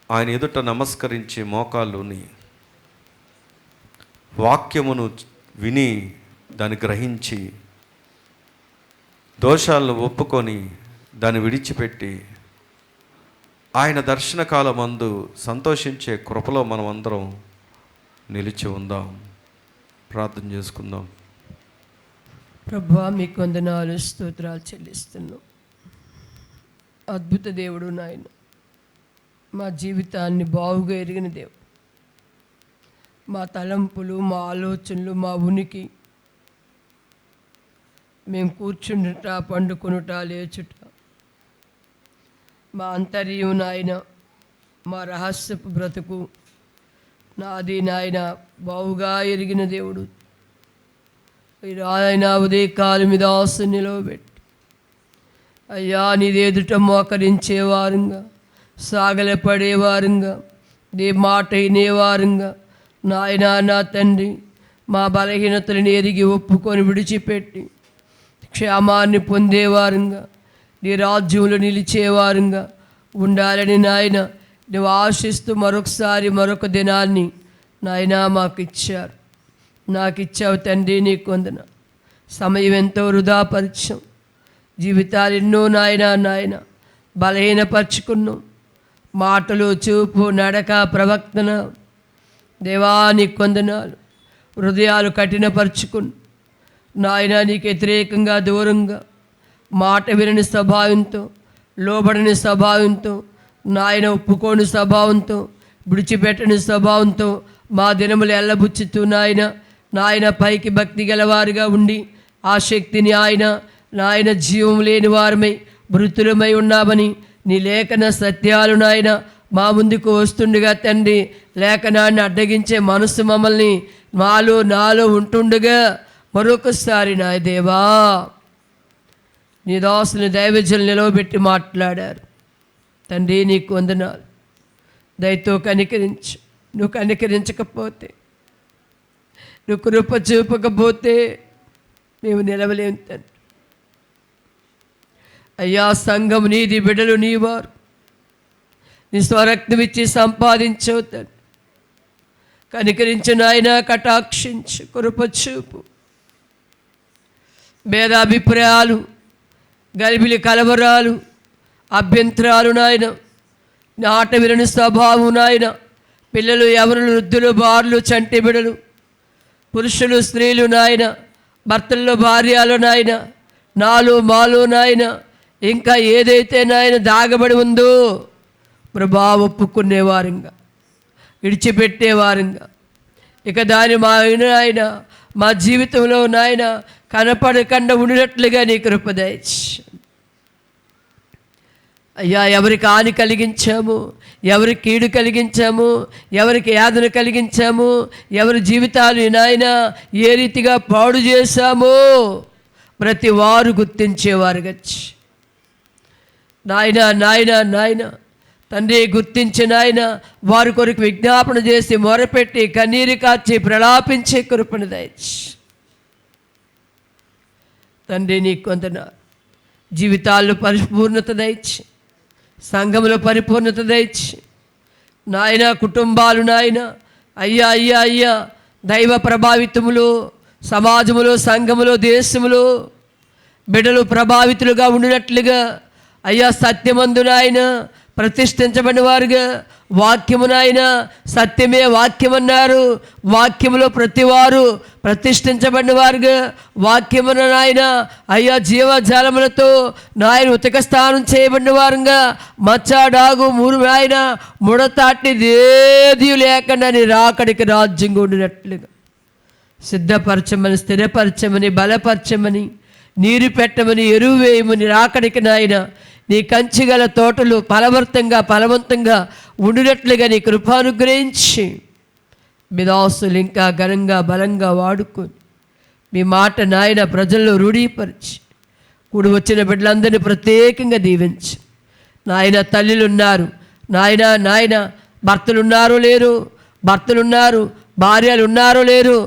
ఆయన ఎదుట నమస్కరించి మోకాళ్ళుని వాక్యమును విని దాన్ని గ్రహించి దోషాలను ఒప్పుకొని దాన్ని విడిచిపెట్టి ఆయన దర్శనకాలమందు సంతోషించే కృపలో మనం అందరం నిలిచి ఉందాం. ప్రార్థన చేసుకుందాం. ప్రభువా, మీకు వందనాలు, స్తోత్రాలు చెల్లిస్తున్నాం. అద్భుత దేవుడు నాయన, మా జీవితాన్ని బావుగా ఎరిగిన దేవుడు. మా తలంపులు, మా ఆలోచనలు, మా ఉనికి, మేము కూర్చుండుట, పండుకొనుట, లేచుట, మా అంతర్యం నాయన, మా రహస్యపు బ్రతుకు నాది నాయన బావుగా ఎరిగిన దేవుడు. ఆయన ఉదయకాలం మీద ఆశ నిలవబెట్టి అయ్యా నీది ఎదుట మోకరించేవారుగా, సాగలపడేవారుగా, నీ మాట వినేవారుగా నాయన నా తండ్రి మా బలహీనతలను ఎరిగి ఒప్పుకొని విడిచిపెట్టి క్షేమాన్ని పొందేవారుగా, నీ రాజ్యంలో నిలిచేవారుగా ఉండాలని నాయన నువ్వు ఆశిస్తూ మరొకసారి మరొక దినాన్ని నాయన మాకు ఇచ్చారు. నాకు ఇచ్చావు తండ్రి, నీకు వందన. సమయం ఎంతో వృధాపరిచాం. జీవితాలు ఎన్నో నాయన బలహీనపరుచుకున్నాం. మాటలు, చూపు, నడక, ప్రవర్తన దేవానికి వందనాలు. హృదయాలు కఠినపరుచుకుని నాయన నీకు వ్యతిరేకంగా దూరంగా మాట వినని స్వభావంతో, లోబడని స్వభావంతో, నాయన ఒప్పుకోని స్వభావంతో, విడిచిపెట్టని స్వభావంతో మా దినములు ఎల్లబుచ్చుతూ నాయన పైకి భక్తి గలవారుగా ఉండి ఆ శక్తిని నాయన జీవం లేని వారమై మృతులమై ఉన్నామని నీ లేఖన సత్యాలు నాయన మా ముందుకు వస్తుండగా తండ్రి, లేఖనాన్ని అడ్డగించే మనసు మమ్మల్ని నాలో ఉంటుండగా మరొకసారి నా దేవా నీ దాసుని దైవజనులు నిలవబెట్టి మాట్లాడారు తండ్రి, నీకు వందనాలు. దయతో కనికరించు. నువ్వు కనికరించకపోతే, నువ్వు కృప చూపకపోతే మేము నిలవలేము తండ్రి. అయ్యా సంఘం నీది, బిడ్డలు నీవారు. నీ స్వరక్తం ఇచ్చి సంపాదించవు తండ్రి. కనికరించు నాయన, కటాక్షించు, కృప చూపు. భేదాభిప్రాయాలు, గలిబిలి కలవరాలు, అభ్యంతరాలు నాయన, నాట వినని స్వభావం నాయన, పిల్లలు, యవనులు, వృద్ధులు, బారులు, చంటి బిడలు పురుషులు స్త్రీలు నాయన, భర్తల్లో భార్యలు నాయన, నాలో మాలో నాయన, ఇంకా ఏదైతే నాయన దాగబడి ఉందో ప్రభా ఒప్పుకునేవారంగా, విడిచిపెట్టేవారంగా, ఇక దాని మా ఆయన మా జీవితంలో నాయన కనపడకుండా ఉండినట్లుగా నీ కృప దయచేయండి అయ్యా. ఎవరికి హాని కలిగించాము, ఎవరికి కీడు కలిగించాము, ఎవరికి యాతన కలిగించాము, ఎవరి జీవితాలు నాయన ఏ రీతిగా పాడు చేశామో ప్రతి వారు గుర్తించేవారుగా నాయన నాయన నాయన తండ్రి గుర్తించిన ఆయన వారి కొరకు విజ్ఞాపన చేసి మొరపెట్టి కన్నీరు కార్చి ప్రలాపించే కృపను దయచి తండ్రి నీ కొంత జీవితాల్లో పరిపూర్ణత దయచి, సంఘంలో పరిపూర్ణత దయచి నాయన, కుటుంబాలు నాయన అయ్యా అయ్యా అయ్యా దైవ ప్రభావితములు సమాజములో, సంఘములో, దేశములో బిడ్డలు ప్రభావితులుగా ఉండినట్లుగా అయ్యా సత్యమందు నాయన ప్రతిష్ఠించబడిన వారుగా, వాక్యము నాయన సత్యమే వాక్యమన్నారు, వాక్యములో ప్రతివారు ప్రతిష్ఠించబడిన వారుగా, వాక్యమున నాయన అయ్యా జీవజాలములతో నాయన ఉతక స్నానం చేయబడిన వారుగా, మచ్చాడాగు మూడు నాయన ముడతాటి ఏది లేకుండా నీ రాకడికి రాజ్యంగా ఉండినట్లుగా సిద్ధపరచమని, స్థిరపరచమని, బలపరచమని, నీరు పెట్టమని, ఎరువు వేయమని, రాకడికి నాయన నీ కంచిగల తోటలు ఫలవంతంగా ఉండినట్లుగా నీ కృపానుగ్రహించి మీ దాసులు ఇంకా ఘనంగా బలంగా వాడుకొని మీ మాట నాయన ప్రజల్లో రూఢీపరిచి కూడి వచ్చిన బిడ్డలందరినీ ప్రత్యేకంగా దీవించి నాయన, తల్లులు ఉన్నారు నాయన నాయన, భర్తలున్నారో లేరు, భర్తలున్నారు, భార్యలు ఉన్నారో లేరు,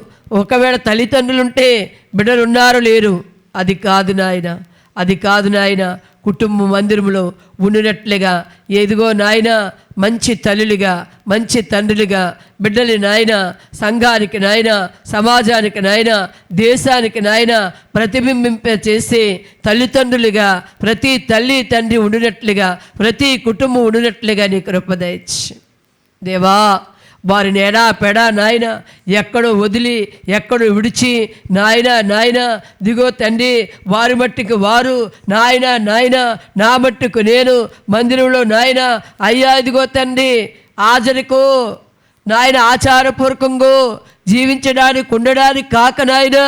ఒకవేళ తల్లిదండ్రులుంటే బిడ్డలు ఉన్నారో లేరు, అది కాదు నాయన, అది కాదు నాయన, కుటుంబ మందిరంలో ఉండినట్లుగా ఏదిగో నాయన మంచి తల్లులుగా, మంచి తండ్రులుగా బిడ్డలు నాయన సంఘానికి నాయన, సమాజానికి నాయన, దేశానికి నాయన ప్రతిబింబింప చేసే తల్లిదండ్రులుగా ప్రతి తల్లి తండ్రి ఉండినట్లుగా, ప్రతి కుటుంబం ఉండినట్లుగా నీ కృప దయచేయి దేవా. వారిని ఎడా పెడా నాయన ఎక్కడో వదిలి ఎక్కడో విడిచి నాయన నాయన దిగో తండ్రి వారి మట్టుకు వారు నాయన నాయన నా మట్టుకు నేను మందిరంలో నాయన అయ్యా ఇదిగో తండ్రి హాజరుకో నాయన ఆచారపూర్వకంగా జీవించడానికి ఉండడానికి కాక నాయన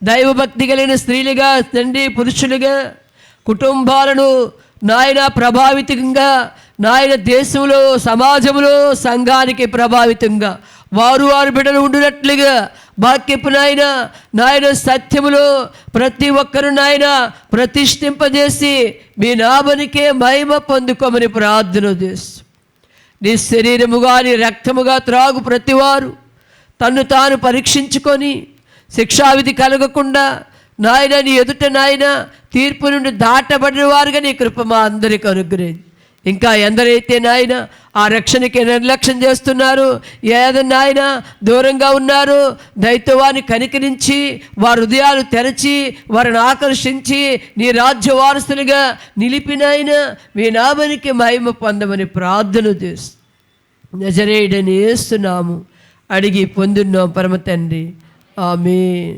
దైవభక్తి కలిగిన స్త్రీలుగా తండ్రి పురుషులుగా కుటుంబాలను నాయన ప్రభావితంగా నాయన దేశంలో, సమాజంలో, సంఘానికి ప్రభావితంగా వారు బిడ్డలు ఉండినట్లుగా వాక్యపు నాయన నాయన సత్యములో ప్రతి ఒక్కరు నాయన ప్రతిష్ఠింపజేసి మీ నామనికే మహిమ పొందుకోమని ప్రార్థన చేస్తూ నీ శరీరముగా నీ రక్తముగా త్రాగు ప్రతివారు తన్ను తాను పరీక్షించుకొని శిక్షావిధి కలగకుండా నాయన నీ ఎదుట నాయన తీర్పు నుండి దాటబడిన వారుగా నీ కృప మా అందరికీ అనుగ్రహించి ఇంకా ఎందరైతే నాయన ఆ రక్షణకి నిర్లక్ష్యం చేస్తున్నారు, ఏదైనా నాయన దూరంగా ఉన్నారు, దైత్యవాన్ని కనికరించి వారి హృదయాలు తెరచి వారిని ఆకర్షించి నీ రాజ్య వారసులుగా నిలిపినాయన మీ నామానికి మహిమ పొందమని ప్రార్థన చేస్తూ నజరేయుడని యేసు నామమున అడిగి పొందున్నాం పరమ తండ్రి, ఆమేన్.